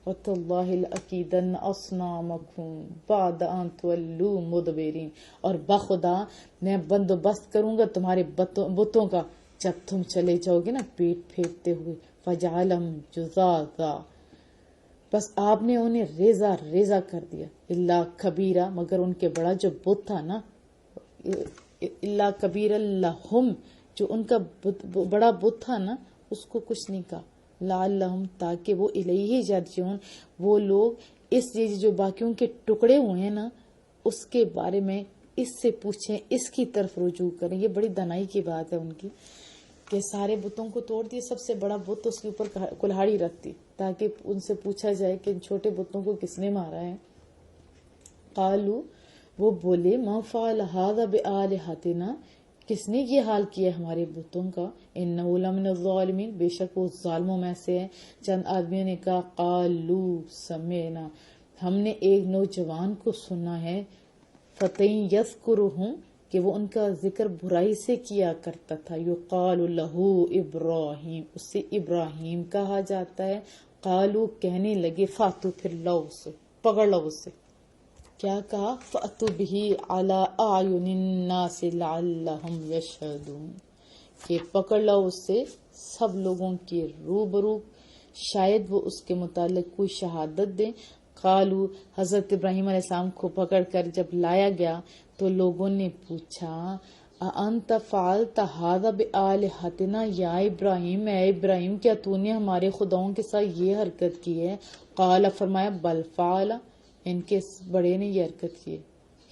وَتَاللَّهِ لَأَكِيدَنَّ أَصْنَامَكُمْ بَعْدَ أَن تُوَلُّوا مُدْبِرِينَ، اور بخدا میں بندوبست کروں گا تمہارے بتوں کا جب تم چلے جاؤ گے نا پیٹ پھیرتے ہوئے. فَجَعَلَهُمْ جُذَاذًا، بس آپ نے انہیں ریزہ ریزہ کر دیا. اللہ کبیرہ، مگر ان کے بڑا جو بت تھا نا. اللہ کبیر لہم، جو ان کا بڑا بت تھا نا، اس کو کچھ نہیں کہا. لعلہم، تاکہ وہ الیہ یرجعون، وہ لوگ اس جو باقیوں کے ٹکڑے ہوئے ہیں نا اس کے بارے میں اس سے پوچھیں، اس کی طرف رجوع کریں. یہ بڑی دنائی کی بات ہے ان کی کہ سارے بتوں کو توڑ دیے، سب سے بڑا بت اس کے اوپر کلہاڑی رکھتی تاکہ ان سے پوچھا جائے کہ ان چھوٹے بتوں کو کس نے مارا ہے. قالو، وہ بولے. ما فعل ھذا بآلہتنا، کس نے یہ حال کیا ہمارے بتوں کا. انہ لمن الظالمین، بے شک وہ ظالموں میں سے ہے. چند آدمیوں نے کہا. قالو سمعنا، ہم نے ایک نوجوان کو سنا ہے. فتین یذکرہم، کہ وہ ان کا ذکر برائی سے کیا کرتا تھا. یقال لہ ابراہیم، اس سے ابراہیم کہا جاتا ہے. قالو، کہنے لگے. فاتو، پھر لو اسے، پکڑ لو اسے. کیا کہا. فأتوا بہ علی اعین الناس لعلہم یشہدون، کہ پکڑ لو اس سے سب لوگوں کے روبرو، شاید وہ اس کے متعلق کوئی شہادت دیں. قالو، حضرت ابراہیم علیہ السلام کو پکڑ کر جب لایا گیا تو لوگوں نے پوچھا. اانت فعلت ھذا بآلہتنا یا ابراہیم، اے ابراہیم کیا تو نے ہمارے خداؤں کے ساتھ یہ حرکت کی ہے. قال، فرمایا. بل فعل، ان کے بڑے نے یہ حرکت کی.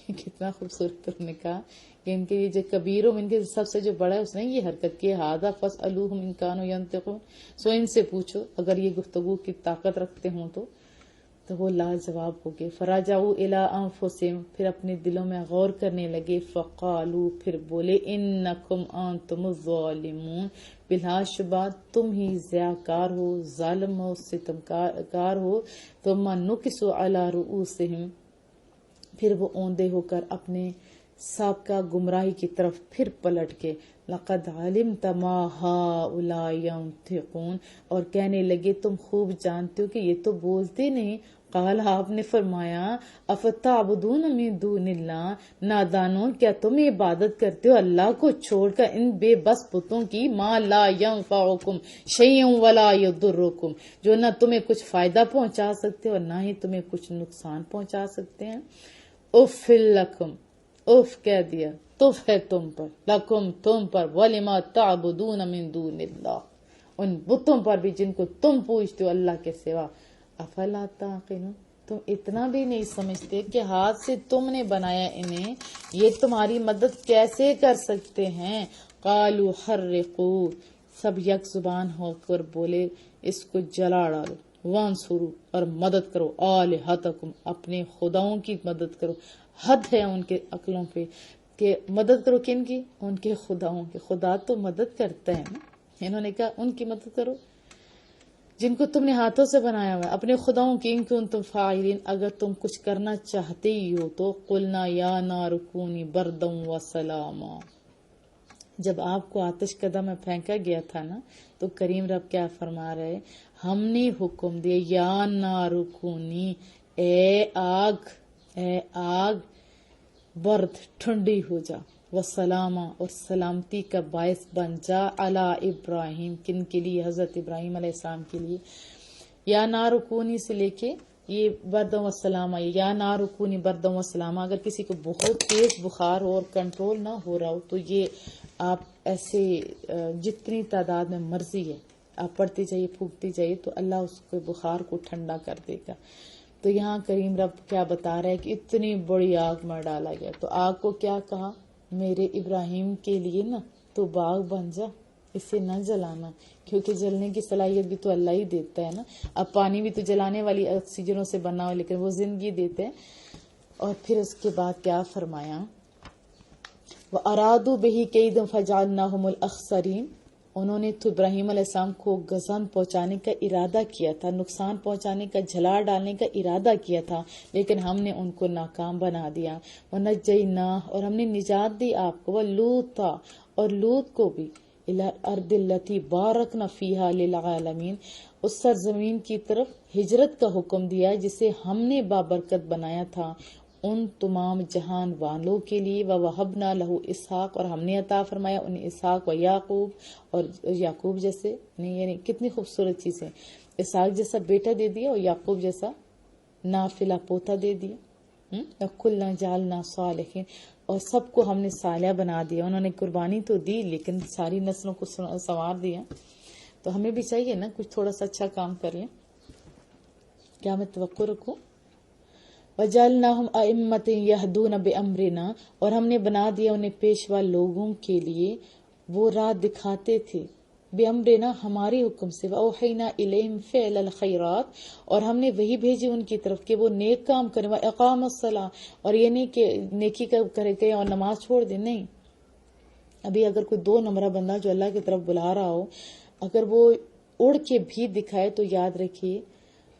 کتنا خوبصورت انہوں نے کہا کہ ان کے یہ جو کبیروں، ان کے سب سے جو بڑا ہے اس نے یہ حرکت کی. ھذا فاسألوہم ان کانوا ینطقون، سو ان سے پوچھو اگر یہ گفتگو کی طاقت رکھتے ہوں تو وہ لاجواب ہو گئے. فراجعوا الی انفسہم، پھر اپنے دلوں میں غور کرنے لگے. فقالوا، پھر بولے. انکم انتم الظالمون، بلا شبہ تم ہی ضیاءکار ہو، ظالم ہو، ستمکار ہو. ثم نکسوا علی رؤوسہم، پھر وہ اوندے ہو کر اپنے سابقہ گمراہی کی طرف پھر پلٹ کے. لقد علمت ما ہؤلاء ینطقون، اور کہنے لگے تم خوب جانتے ہو کہ یہ تو بولتے نہیں. قال آپ نے فرمایا افتعبدون من دون اللہ، نادانوں کیا تم عبادت کرتے ہو اللہ کو چھوڑ کر ان بے بس بتوں کی، ما لا ينفعکم شیئا ولا یضرکم، جو نہ تمہیں کچھ فائدہ پہنچا سکتے اور نہ ہی تمہیں کچھ نقصان پہنچا سکتے ہیں۔ اف لکم، اف کہہ دیا، تف ہے تم پر، لکم تم پر، ولما تعبدون من دون اللہ، ان بتوں پر بھی جن کو تم پوجتے ہو اللہ کے سوا، افلا تعقلون، تم اتنا بھی نہیں سمجھتے کہ ہاتھ سے تم نے بنایا انہیں، یہ تمہاری مدد کیسے کر سکتے ہیں؟ قالوا حرقوا، سب یک زبان ہو کر بولے اس کو جلا ڈالو، وانصروا، اور مدد کرو، آلہتکم، اپنے خداؤں کی مدد کرو۔ حد ہے ان کے عقلوں پہ کہ مدد کرو کن کی؟ ان کے خداؤں کی۔ خدا تو مدد کرتا ہے نا، انہوں نے کہا ان کی مدد کرو جن کو تم نے ہاتھوں سے بنایا ہوا ہے، اپنے خداؤں کی، ان کنتم فاعلین، اگر تم کچھ کرنا چاہتے ہی ہو تو۔ قلنا یا نار کونی بردا وسلاما، جب آپ کو آتش کدہ میں پھینکا گیا تھا نا تو کریم رب کیا فرما رہے، ہم نے حکم دیا یا نار کونی، اے آگ برد ٹھنڈی ہو جا، وسلامہ، اور سلامتی کا باعث بن جا، علی ابراہیم، کن کے لیے؟ حضرت ابراہیم علیہ السلام کے لیے۔ یا نار کونی سے لے کے یہ بردم وسلامہ، یا نار کونی بردم وسلامہ، اگر کسی کو بہت تیز بخار ہو اور کنٹرول نہ ہو رہا ہو تو یہ آپ ایسے جتنی تعداد میں مرضی ہے آپ پڑھتے جائیے، پھونکتے جائیے، تو اللہ اس کے بخار کو ٹھنڈا کر دے گا۔ تو یہاں کریم رب کیا بتا رہا ہے کہ اتنی بڑی آگ میں ڈالا گیا، تو آگ کو کیا کہا؟ میرے ابراہیم کے لیے نا تو باغ بن جا، اسے نہ جلانا، کیونکہ جلنے کی صلاحیت بھی تو اللہ ہی دیتا ہے نا۔ اب پانی بھی تو جلانے والی آکسیجنوں سے بنا ہو، لیکن وہ زندگی دیتے ہیں۔ اور پھر اس کے بعد کیا فرمایا؟ وَأَرَادُوا بِهِ كَيْدًا فَجَعَلْنَاهُمُ الْأَخْسَرِينَ، انہوں نے تو ابراہیم علیہ السلام کو غضب پہنچانے کا ارادہ کیا تھا، نقصان پہنچانے کا، جھلا ڈالنے کا ارادہ کیا تھا، لیکن ہم نے ان کو ناکام بنا دیا۔ وَنَجَّيْنَاهُ، اور ہم نے نجات دی آپ کو، وَلُوطًا، اور لوط کو بھی، إِلَى الْأَرْضِ الَّتِي بَارَكْنَا فِيهَا لِلْعَالَمِينَ، اس سرزمین کی طرف ہجرت کا حکم دیا جسے ہم نے بابرکت بنایا تھا ان تمام جہان والوں کے لیے۔ وَوَهَبْنَا لَهُ اسحاق، اور ہم نے عطا فرمایا انہیں اسحاق، و یعقوب، اور یعقوب جیسے، یعنی کتنی خوبصورت چیزیں، اسحاق جیسا بیٹا دے دیا اور یعقوب جیسا نافلہ پوتا دے دیا۔ وَكُلًّا جَعَلْنَا صَالِحِينَ، اور سب کو ہم نے صالح بنا دیا۔ انہوں نے قربانی تو دی لیکن ساری نسلوں کو سنوار دیا۔ تو ہمیں بھی چاہیے نا کچھ تھوڑا سا اچھا کام کر لیں، کیا میں توقع رکھوں؟ وَجَعَلْنَاهُمْ أَئِمَّةً يَهْدُونَ بِأَمْرِنَا، اور ہم نے بنا دیا انہیں پیشوا لوگوں کے لیے، وہ راہ دکھاتے تھے، بِأَمْرِنَا، ہمارے حکم سے، وَأَوْحَيْنَا إِلَيْهِمْ فِعْلَ الْخَيْرَاتِ، اور ہم نے وہی بھیجی ان کی طرف کہ وہ نیک کام کریں، وَإِقَامَ الصَّلَاةِ، اور یہ نہیں کہ نیکی کا کرے اور نماز چھوڑ دیں، نہیں۔ ابھی اگر کوئی 2 نمبرہ بندہ جو اللہ کی طرف بلا رہا ہو، اگر وہ اڑ کے بھی دکھائے تو یاد رکھیے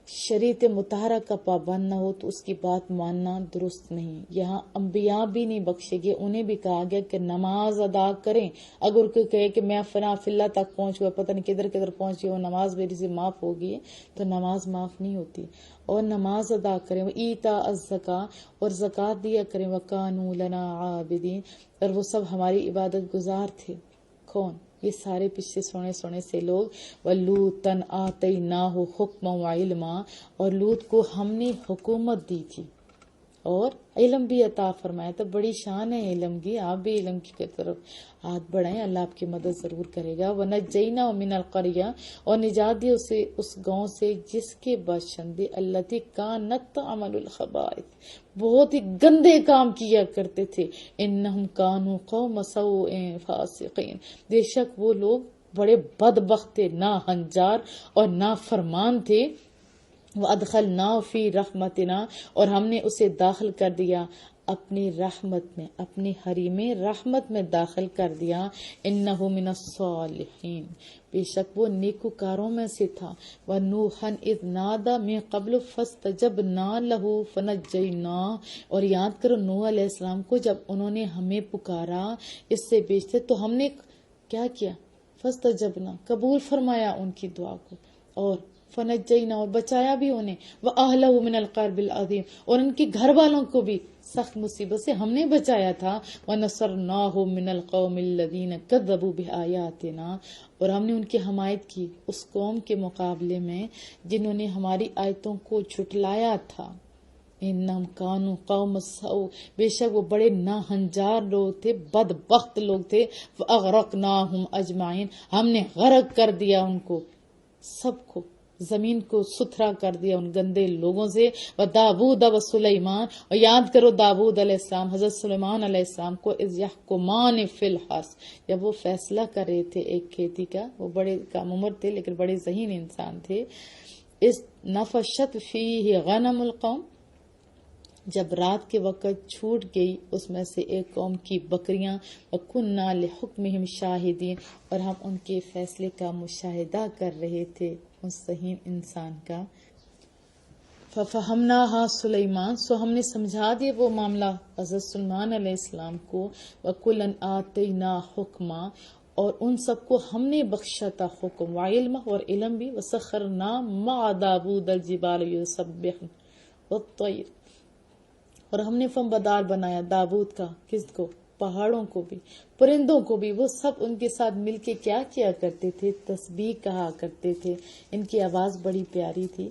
شریعت مطہرہ کا پابند نہ ہو تو اس کی بات ماننا درست نہیں۔ یہاں انبیاء بھی نہیں بخشے گئے، انہیں بھی کہا گیا کہ نماز ادا کریں۔ اگر کوئی کہے کہ میں فلاں فلہ تک پہنچ گیا، پتہ نہیں کدھر کدھر پہنچ گیا، وہ نماز میری سے معاف ہوگی، تو نماز معاف نہیں ہوتی۔ اور نماز ادا کریں، ایتاء الزکاۃ، اور زکوٰۃ دیا کریں، وَكَانُوا لَنَا عَابِدِينَ، اور وہ سب ہماری عبادت گزار تھے۔ کون؟ یہ سارے پچھلے سونے سے لوگ۔ وَلُوطًا آتَيْنَاهُ حُكْمًا وَعِلْمًا، اور لوط کو ہم نے حکومت دی تھی اور علم بھی عطا فرمایا تھا۔ بڑی شان ہے علم کی، آپ بھی علم کی طرف ہاتھ بڑھائیں، اللہ آپ کی مدد ضرور کرے گا۔ وَنَجَّيْنَاهُ مِنَ الْقَرْيَةِ، اور نجات دی اسے اس گاؤں سے جس کے باشندے الَّتِي كَانَتْ تَعْمَلُ الْخَبَائِثَ، بہت ہی گندے کام کیا کرتے تھے۔ إِنَّهُمْ كَانُوا قَوْمَ سَوْءٍ فَاسِقِينَ، بے شک وہ لوگ بڑے بدبخت تھے، ناہنجار اور نافرمان تھے۔ وَأَدْخَلْنَاهُ فِي رَحْمَتِنَا، اور ہم نے اسے داخل کر دیا اپنی رحمت میں، اپنے حریم رحمت میں داخل کر دیا۔ إِنَّهُ مِنَ الصَّالِحِينَ، بے شک وہ نیکوکاروں میں سے تھا۔ وَنُوحًا إِذْ نَادَىٰ مِن قَبْلُ فَاسْتَجَبْنَا لَهُ فَنَجَّيْنَاهُ، اور یاد کرو نوح علیہ السلام کو جب انہوں نے ہمیں پکارا اس سے بیچتے تو ہم نے کیا کیا؟ فَاسْتَجَبْنَا، قبول فرمایا ان کی دعا کو، اور فنجینا اور بچایا بھی انہیں، وَأَهْلَهُ مِنَ الْكَرْبِ الْعَظِيمِ اور ان کے گھر والوں کو بھی سخت مصیبت سے ہم نے بچایا تھا، وَنَصَرْنَاهُ مِنَ الْقَوْمِ الَّذِينَ كَذَّبُوا بِآيَاتِنَا اور ہم نے ان کی حمایت کی اس قوم کے مقابلے میں جنہوں نے ہماری آیتوں کو جھٹلایا تھا۔ انہم کانوا قوم سوء بے شک وہ بڑے ناہنجار لوگ تھے، بدبخت لوگ تھے، فاغرقناہم اجمعین ہم نے غرق کر دیا ان کو سب کو، زمین کو ستھرا کر دیا ان گندے لوگوں سے۔ وداود وسلیمان اور یاد کرو داود علیہ السلام، حضرت سلیمان علیہ السلام کو اذ یحکمان فی الحرث جب وہ فیصلہ کر رہے تھے ایک کھیتی کا، وہ بڑے کم عمر تھے لیکن بڑے ذہین انسان تھے۔ اذ نفشت فیہ غنم القوم جب رات کے وقت چھوٹ گئی اس میں سے ایک قوم کی بکریاں، وَكُنَّا لِحُكْمِهِمْ شَاهِدِينَ اور ہم ان کے فیصلے کا مشاہدہ کر رہے تھے اس ذہین انسان کا۔ فَفَهَمْنَاهَا سُلَيْمَانَ سو ہم نے سمجھا دیا وہ معاملہ حضرت سلیمان علیہ السلام کو، وَكُلًّا آتَيْنَا حُكْمًا اور ان سب کو ہم نے بخشا تھا حکم، وعلم اور علم بھی، وَسَخَّرْنَا مَعَ دَاوُودَ الْجِبَالَ يُسَبِّحْنَ وَالطَّيْرَ اور ہم نے فنبدار بنایا داود کا، کس کو؟ پہاڑوں کو بھی، پرندوں کو بھی، وہ سب ان کے ساتھ مل کے کیا کیا کرتے تھے؟ تسبیح کہا کرتے تھے، ان کی آواز بڑی پیاری تھی،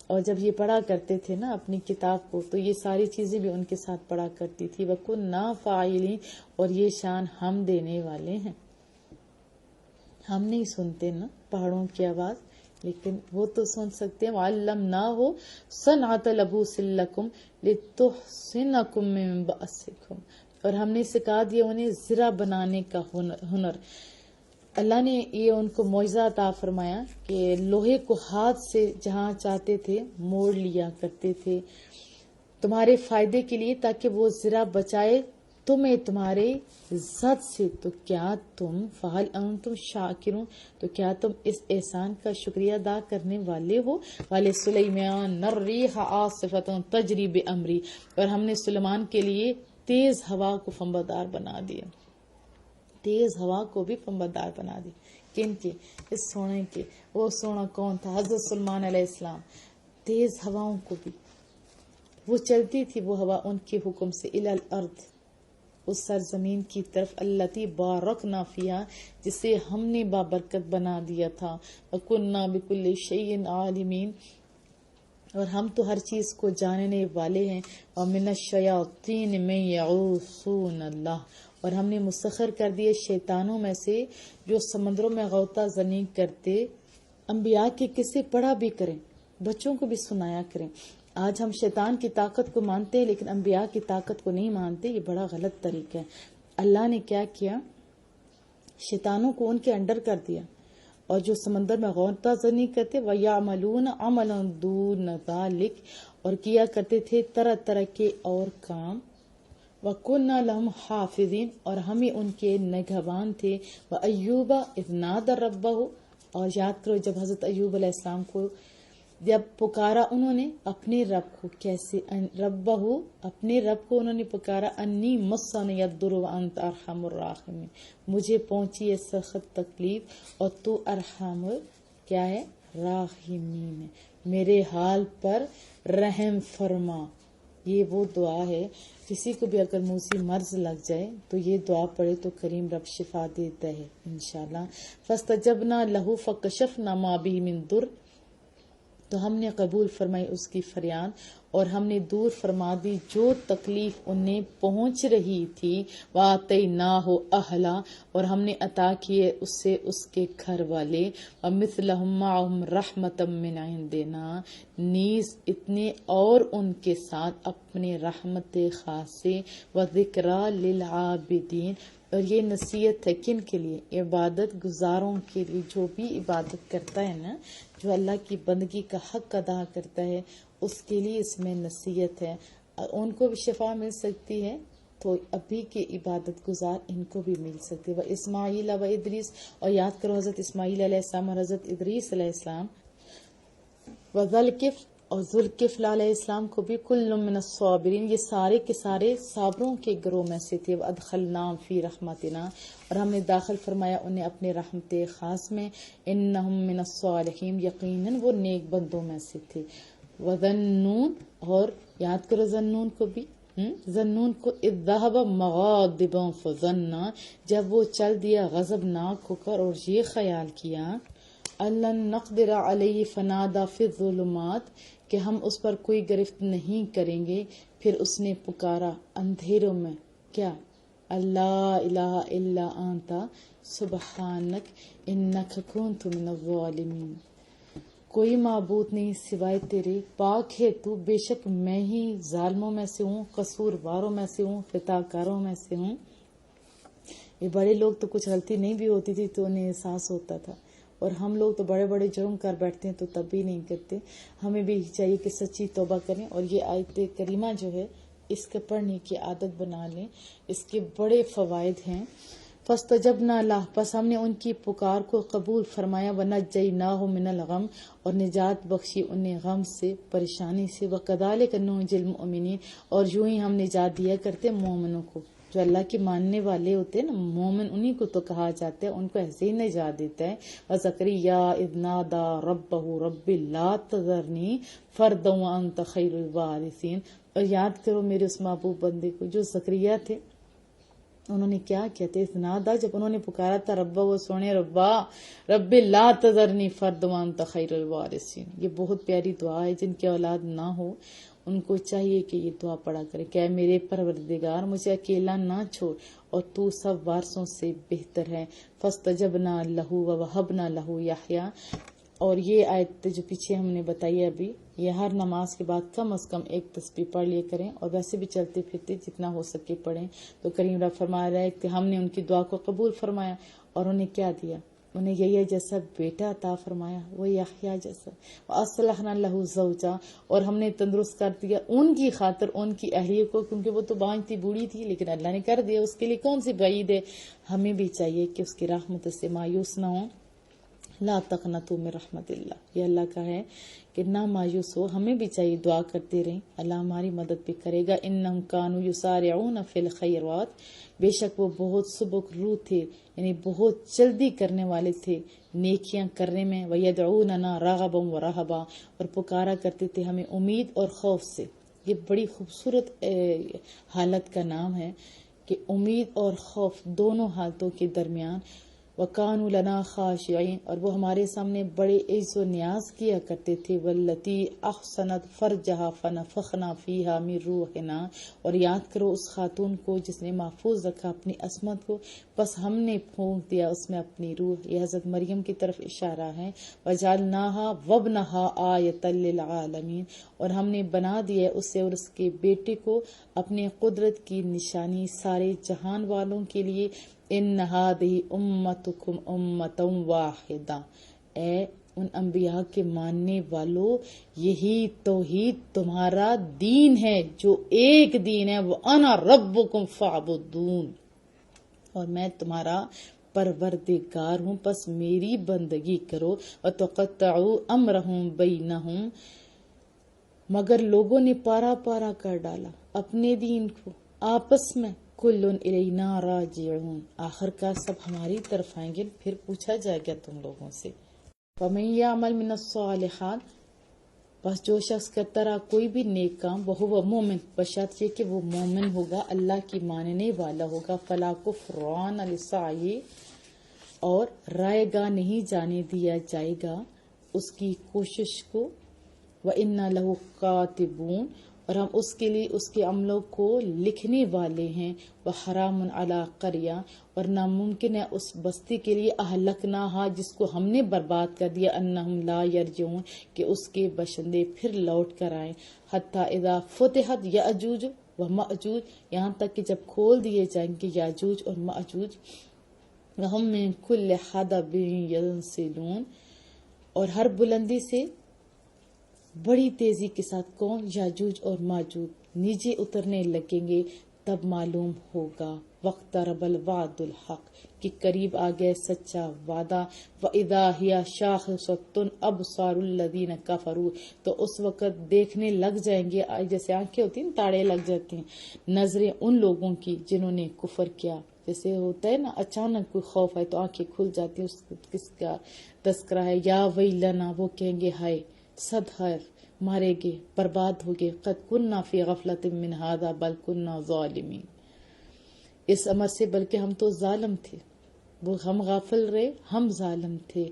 اور جب یہ پڑھا کرتے تھے نا اپنی کتاب کو تو یہ ساری چیزیں بھی ان کے ساتھ پڑھا کرتی تھی۔ وَكُنَّا فَاعِلِينَ اور یہ شان ہم دینے والے ہیں، ہم نہیں سنتے نا پہاڑوں کی آواز لیکن وہ تو سن سکتے ہیں۔ وَعَلَّمْنَاهُ صَنْعَةَ لَبُوسٍ لَكُمْ لِتُحْصِنَكُم مِّن بَأْسِكُمْ اور ہم نے سکھا دیا انہیں زرہ بنانے کا ہنر۔ اللہ نے یہ ان کو معجزہ عطا فرمایا کہ لوہے کو ہاتھ سے جہاں چاہتے تھے موڑ لیا کرتے تھے تمہارے فائدے کے لیے تاکہ وہ زرہ بچائے تمہیں تمہارے ذات سے۔ تو کیا تم فہل انتم شاکرون تو کیا تم اس احسان کا شکریہ ادا کرنے والے ہو؟ وَلِسُلَيْمَانَ الرِّيحَ عَاصِفَةً تَجْرِي بِأَمْرِهِ اور ہم نے سلیمان کے لیے تیز ہوا کو فنبردار بنا دیا، تیز ہوا کو بھی فنبردار بنا دی۔ کن کے؟ اس سونے کے۔ وہ سونا کون تھا؟ حضرت سلیمان علیہ السلام۔ تیز ہواؤں کو بھی وہ چلتی تھی وہ ہوا ان کے حکم سے، الی الارض اس سرزمین کی طرف، التی بارکنا فیہا جسے ہم نے بابرکت بنا دیا تھا، وکنا بکل شیء عالمین اور ہم تو ہر چیز کو جاننے والے ہیں، ومن الشیاطین من یعوذون اللہ اور ہم نے مسخر کر دیے شیطانوں میں سے جو سمندروں میں غوطہ زنی کرتے۔ انبیاء کے قصے پڑھا بھی کریں، بچوں کو بھی سنایا کریں۔ آج ہم شیطان کی طاقت کو مانتے ہیں لیکن انبیاء کی طاقت کو نہیں مانتے، یہ بڑا غلط طریقہ ہے۔ اللہ نے کیا کیا؟ شیطانوں کو ان کے انڈر کر دیا، اور جو سمندر میں غوطہ زنی کرتے وَيَعْمَلُونَ عَمَلًا دُونَ ذَلِكَ اور کیا کرتے تھے طرح طرح کے اور کام، وَكُنَّا لَهُمْ حَافِظِينَ اور ہمیں ان کے نگہبان تھے۔ وَأَيُّوبَ إِذْ نَادَى رَبَّهُ اور یاد کرو جب حضرت ایوب علیہ السلام کو جب پکارا انہوں نے اپنے رب کو، کیسے؟ ربہ اپنے رب کو انہوں نے پکارا، انی مسنی الضر وانت ارحم الراحمین مجھے پہنچی ہے سخت تکلیف اور تو ارحم کیا ہے؟ راحمین میرے حال پر رحم فرما۔ یہ وہ دعا ہے کسی کو بھی اگر موذی مرض لگ جائے تو یہ دعا پڑھے تو کریم رب شفا دیتا ہے انشاءاللہ۔ فاستجبنا له فکشفنا ما به من ضر تو ہم نے قبول فرمائی اس کی فریاد اور ہم نے دور فرما دی جو تکلیف انہیں پہنچ رہی تھی۔ وَآتَيْنَاهُ أَهْلًا اور ہم نے عطا کیے اس سے اس کے گھر والے، وَمِثْلَهُمْ مَعَهُمْ رَحْمَةً مِّنْ عِنْدِنَا نیز اتنے اور ان کے ساتھ اپنے رحمت خاصے، وَذِكْرَى لِلْعَابِدِينَ اور یہ نصیحت ہے کن کے لیے؟ عبادت گزاروں کے لیے، جو بھی عبادت کرتا ہے نا، جو اللہ کی بندگی کا حق ادا کرتا ہے اس کے لیے اس میں نصیحت ہے، ان کو بھی شفا مل سکتی ہے تو ابھی کے عبادت گزار ان کو بھی مل سکتی ہے۔ وَإِسْمَاعِيلَ وَإِدْرِيسَ اور یاد کرو حضرت اسماعیل علیہ السلام اور حضرت ادریس علیہ السلام، وَذَلْکِفْلِ اور ذوالکفل علیہ السلام کو بھی کل من الصابرین، یہ سارے کے سارے صابروں کے گروہ میں سے تھے. وادخلناہم فی رحمتنا، اور ہم نے داخل فرمایا انہیں اپنے رحمت خاص میں. انہم من الصالحین، یقیناً وہ نیک بندوں میں سے تھے. وذنون، اور یاد کرو ذنون کو بھی، ذنون کو اذ ذہب مغاضبا فظنا، جب وہ چل دیا غضبناک ہو کر اور یہ خیال کیا اللہ نقدر علیہ فنادا فی الظلمات، کہ ہم اس پر کوئی گرفت نہیں کریں گے، پھر اس نے پکارا اندھیروں میں، کیا اللہ الہ الا انت سبحانک انک کنت من الظالمین، کوئی معبود نہیں سوائے تیرے، پاک ہے تو، بے شک میں ہی ظالموں میں سے ہوں، قصورواروں میں سے ہوں، خطا کاروں میں سے ہوں. یہ بڑے لوگ تو کچھ غلطی نہیں بھی ہوتی تھی تو انہیں احساس ہوتا تھا، اور ہم لوگ تو بڑے بڑے جرم کر بیٹھتے ہیں تو تب بھی نہیں کرتے. ہمیں بھی چاہیے کہ سچی توبہ کریں، اور یہ آیت کریمہ جو ہے اس کے پڑھنے کی عادت بنا لیں، اس کے بڑے فوائد ہیں. فاستجبنا لہ، پس ہم نے ان کی پکار کو قبول فرمایا. ونجیناہ من الغم، اور نجات بخشی انہیں غم سے، پریشانی سے. وکذالک ننجی المؤمنین، اور یوں ہی ہم نجات دیا کرتے مومنوں کو. جو اللہ کے ماننے والے ہوتے ہیں نا مومن، انہی کو تو کہا جاتا ہے، ان کو ایسے ہی نجات دیتا ہے. وزکریا اذ نادی ربہ رب لا تذرنی فردا وانت خیر الوارثین، اور یاد کرو میرے اس محبوب بندے کو جو زکریا تھے، انہوں نے کیا کہتے اذ نادا، جب انہوں نے پکارا تھا ربہ، وہ سونے ربا رب لا تذرنی فردا وانت خیر الوارثین. یہ بہت پیاری دعا ہے. جن کی اولاد نہ ہو ان کو چاہیے کہ یہ دعا پڑھا کرے کہ اے میرے پروردگار مجھے اکیلا نہ چھوڑ اور تو سب وارثوں سے بہتر ہے. فاستجبنا لہ ووہبنا لہ یحییٰ. اور یہ آیت جو پیچھے ہم نے بتائی ابھی، یہ ہر نماز کے بعد کم از کم ایک تسبیح پڑھ لیا کریں، اور ویسے بھی چلتے پھرتے جتنا ہو سکے پڑھیں. تو کریم رب فرما رہا ہے کہ ہم نے ان کی دعا کو قبول فرمایا، اور انہیں کیا دیا، انہیں یحییٰ جیسا بیٹا عطا فرمایا، وہ یحییٰ جیسا. وَأَصْلَحْنَا لَهُ زَوْجًا، اور ہم نے تندرست کر دیا ان کی خاطر ان کی اہلیہ کو، کیونکہ وہ تو بانجھ تھی، بوڑھی تھی، لیکن اللہ نے کر دیا. اس کے لیے کون سی بعید ہے. ہمیں بھی چاہیے کہ اس کی رحمت سے مایوس نہ ہوں. لا تقنطوا من رحمت اللہ، یہ اللہ کا ہے کہ نہ مایوس ہو. ہمیں بھی چاہیے دعا کرتے رہیں، اللہ ہماری مدد بھی کرے گا. انہم کانوا یسارعون فی الخیرات، بے شک وہ بہت سبک رو تھے، یعنی بہت جلدی کرنے والے تھے نیکیاں کرنے میں. ویدعوننا رغبا ورہبا، اور پکارا کرتے تھے ہمیں امید اور خوف سے. یہ بڑی خوبصورت حالت کا نام ہے کہ امید اور خوف دونوں حالتوں کے درمیان. وَكَانُوا لَنَا خَاشِعِينَ، اور وہ ہمارے سامنے بڑے عز و نیاز کیا کرتے تھے. وَالَّتِي أَحْصَنَتْ فَرْجَهَا فَنَفَخْنَا فِيهَا مِن رُوحِنَا، اور یاد کرو اس خاتون کو جس نے محفوظ رکھا اپنی عصمت کو، بس ہم نے پھونک دیا اس میں اپنی روح. یہ حضرت مریم کی طرف اشارہ ہے. وَجَعَلْنَاهَا وَابْنَهَا آیَةً لِلْعَالَمِينَ، اور ہم نے بنا دیا اسے اور اس کے بیٹے کو اپنے قدرت کی نشانی سارے جہان والوں کے لیے. ان هذه امتکم امۃ واحدہ، اے ان انبیاء کے ماننے والوں، یہی توحید تمہارا دین ہے جو ایک دین ہے. وانا ربکم فاعبدون، اور میں تمہارا پروردگار ہوں، پس میری بندگی کرو. وتقطعوا امرهم بینہم، مگر لوگوں نے پارا پارا کر ڈالا اپنے دین کو آپس میں. کلن الینا راجعون، آخر کار سب ہماری طرف آئیں گے، پھر پوچھا جائے گا تم لوگوں سے. ومن یعمل من الصالحات، بس جو شخص کرتا رہا کوئی بھی نیک کام، وہو مومن، بشرط یہ کہ وہ مومن ہوگا، اللہ کی ماننے والا ہوگا. فلا کفران لسعی، اور رائے گاہ نہیں جانے دیا جائے گا اس کی کوشش کو. وَإِنَّ لَهُ كَاتِبُونَ، اور ہم اس کے لیے اس کے عملوں کو لکھنے والے ہیں. وَحَرَامٌ عَلَىٰ قَرْيَةٍ، اور ناممکن ہے اس بستی کے لیے اہلکناہا، جس کو ہم نے برباد کر دیا. انہم لا یرجعون، کہ اس کے باشندے پھر لوٹ کر آئیں. حتی اذا فتحت یاجوج وماجوج، یہاں تک کہ جب کھول دیے جائیں گے یاجوج اور ماجوج. وہم من کل حدب ینسلون، اور ہر بلندی سے بڑی تیزی کے ساتھ کون، یاجوج اور ماجوج نیچے اترنے لگیں گے. تب معلوم ہوگا وقترب الوعد الحق کہ قریب آ گیا سچا وعدہ، وَإِذَا هِيَ شَاخِصَةٌ أَبْصَارُ الَّذِينَ كَفَرُوا تو اس وقت دیکھنے لگ جائیں گے، جیسے آنکھیں ہوتی ہیں تاڑے لگ جاتی ہیں، نظریں ان لوگوں کی جنہوں نے کفر کیا. جیسے ہوتا ہے نا اچانک کوئی خوف آئے تو آنکھیں کھل جاتی ہیں. اس کس کا تذکرہ ہے؟ یا ویلنا، وہ کہیں گے ہائے، صد خیر، مارے گے، برباد ہو گئے، قد کننا فی غفلۃ من ھذا بل کننا ظالمین، اس امر سے بلکہ ہم تو ظالم تھے. وہ ہم غافل رہے، ہم ظالم تھے.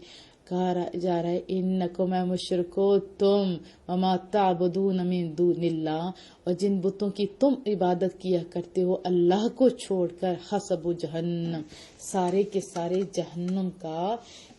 کہا جا رہا ہے انکم اے مشرکو تم، وما تعبدون من دون اللہ، اور جن بتوں کی تم عبادت کیا کرتے ہو اللہ کو چھوڑ کر، حسب جہنم، سارے کے سارے جہنم کا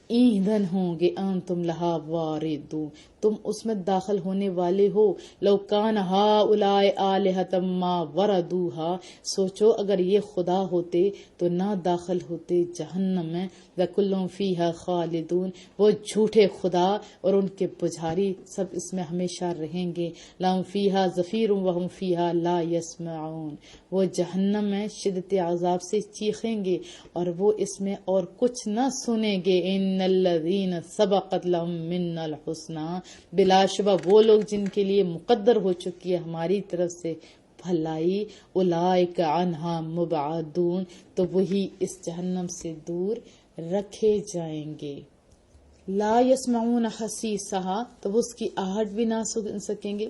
ایندھن ہوں گے. انتم لہا واردون، تم اس میں داخل ہونے والے ہو. لو کان ہؤلاء آلہۃ ما وردوها، سوچو اگر یہ خدا ہوتے تو نہ داخل ہوتے جہنم میں. وکل فیہا خالدون، وہ جھوٹے خدا اور ان کے پجاری سب اس میں ہمیشہ رہیں گے. لہم فیہا زفیر وہم فیہا لا یسمعون، وہ جہنم میں شدت عذاب سے چیخیں گے اور وہ اس میں اور کچھ نہ سنیں گے. ان الذین سبقت لہم منا الحسنی، بلا شبہ وہ لوگ جن کے لیے مقدر ہو چکی ہے ہماری طرف سے بھلائی، اولئک عنہا مبعدون، تو وہی اس جہنم سے دور رکھے جائیں گے. لا یسمعون حسیسہا، تو وہ اس کی آہٹ بھی نہ سن سکیں گے،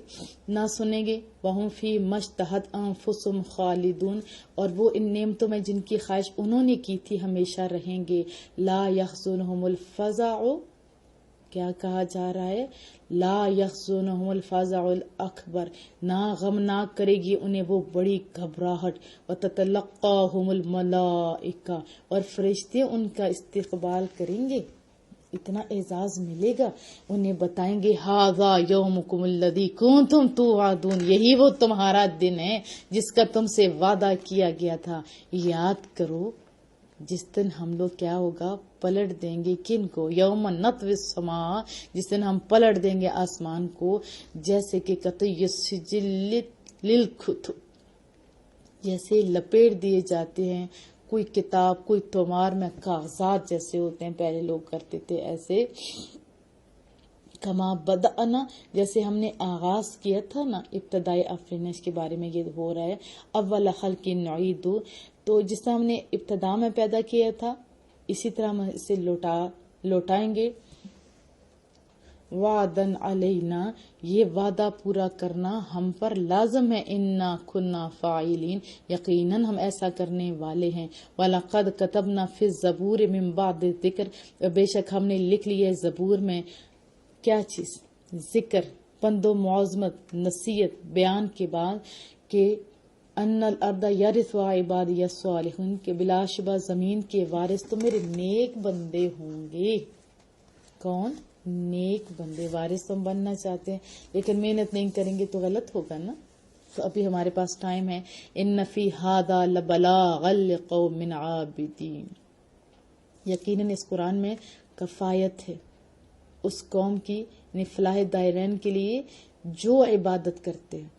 نہ سنیں گے. وہم فی مشتہت انفسہم خالدون، اور وہ ان نعمتوں میں جن کی خواہش انہوں نے کی تھی ہمیشہ رہیں گے. لا یحزنہم الفزع، کیا کہا جا رہا ہے؟ لا یحزنہم الفزع الاکبر، نہ غمناک کرے گی انہیں وہ بڑی گھبراہٹ. وتتلقاہم الملائکہ، اور فرشتے ان کا استقبال کریں گے، اتنا اعزاز ملے گا. انہیں بتائیں گے ھذا یومکم الذی کنتم توعدون، یہی وہ تمہارا دن ہے جس کا تم سے وعدہ کیا گیا تھا. یاد کرو جس دن ہم لوگ کیا ہوگا، پلٹ دیں گے کن کو؟ یوم نطوی السماء، جس دن ہم پلٹ دیں گے آسمان کو، جیسے کہ قطعی السجل للکتب، جیسے لپیٹ دیے جاتے ہیں کوئی کتاب، کوئی تومار میں کاغذات جیسے ہوتے ہیں پہلے لوگ کرتے تھے ایسے. کما بدأنا، جیسے ہم نے آغاز کیا تھا نا، ابتدائی آفرینش کے بارے میں یہ ہو رہا ہے. اول خلق نعید، تو جس طرح ہم نے ابتدا میں پیدا کیا تھا اسی طرح ہم اسے لوٹائیں گے. وعدن علینا، یہ وعدہ پورا کرنا ہم پر لازم ہے. انا کنا فاعلین، یقیناً ہم ایسا کرنے والے ہیں. وَلَقَدْ كَتَبْنَا فِي الزَّبُورِ مِن بَعْدِ الذِّكْرِ، بے شک ہم نے لکھ لی ہے زبور میں کیا چیز؟ ذکر، پند و معظمت، نصیحت، بیان کے بعد کہ ان الارض یرثها عبادی الصالحون، کہ بلا شبہ زمین کے وارث تو میرے نیک بندے ہوں گے. کون؟ نیک بندے. وارث تو ہم بننا چاہتے ہیں لیکن محنت نہیں کریں گے تو غلط ہوگا نا. تو ابھی ہمارے پاس ٹائم ہے. ان فی ھذا لبلاغا لقوم عابدین، یقیناً اس قرآن میں کفایت ہے اس قوم کی، یعنی فلاح دائرین کے لیے جو عبادت کرتے ہیں.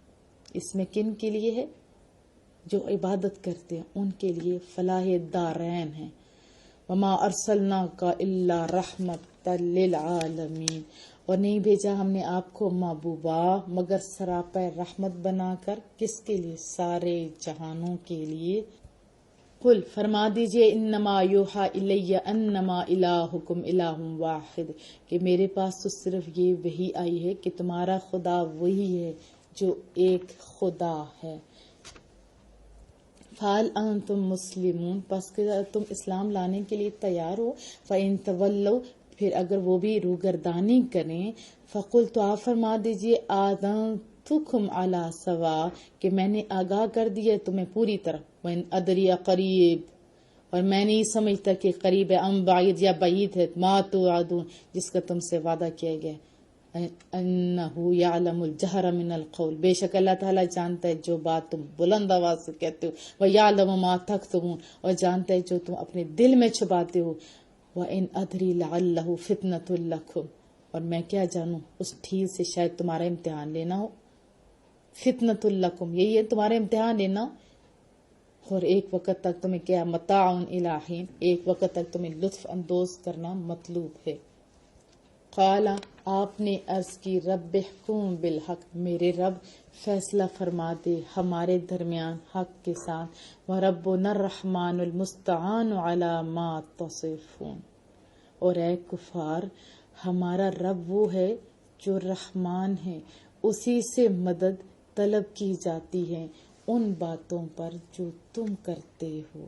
اس میں کن کے لیے ہے؟ جو عبادت کرتے ہیں ان کے لیے فلاح دارین ہے. وما ارسلناک الا رحمت للعالمین، اور نہیں بھیجا ہم نے آپ کو محبوبا مگر سراپا رحمت بنا کر، کس کے لیے؟ سارے جہانوں کے لیے. قل، فرما دیجئے، انما یوحا الی انما الہکم الہ واحد، کہ میرے پاس تو صرف یہ وحی آئی ہے کہ تمہارا خدا وہی ہے جو ایک خدا ہے. فَهَلْ أَنْتُمْ مُسْلِمُونَ، پس کہ تم اسلام لانے کے لیے تیار ہو. فَإِن تَوَلَّوْا، پھر اگر وہ بھی روگردانی کریں، فَقُلْ، تو آپ فرما دیجئے، آذَنْتُكُمْ عَلَى سَوَاءٍ، کہ میں نے آگاہ کر دیا تمہیں پوری طرح. وَإِنْ أَدْرِي قَرِيبٌ، اور میں نہیں سمجھتا کہ قریب ہے، ام بعید یا بعید ہے، ما توعدون، جس کا تم سے وعدہ کیا گیا. انہو یعلم الجہر من القول، بے شک اللہ تعالیٰ جانتا ہے جو بات تم بلند آواز سے کہتے ہو. ویعلم ما تکتمون، اور جانتا ہے جو تم اپنے دل میں چھپاتے ہو. وان ادری لعلہ فتنۃ لکم، اور میں کیا جانوں اس ڈھیل سے شاید تمہارا امتحان لینا ہو. فتنۃ لکم، یہی ہے تمہارا امتحان لینا ہو. اور ایک وقت تک تمہیں کیا متاعن الہین، ایک وقت تک تمہیں لطف اندوز کرنا مطلوب ہے۔ قالا، آپ نے عرض کی، رب احکم بالحق، میرے رب فیصلہ فرما دے ہمارے درمیان حق کے ساتھ، وربنا الرحمن المستعان علی ما تصفون، اور اے کفار ہمارا رب وہ ہے جو رحمان ہے، اسی سے مدد طلب کی جاتی ہے ان باتوں پر جو تم کرتے ہو۔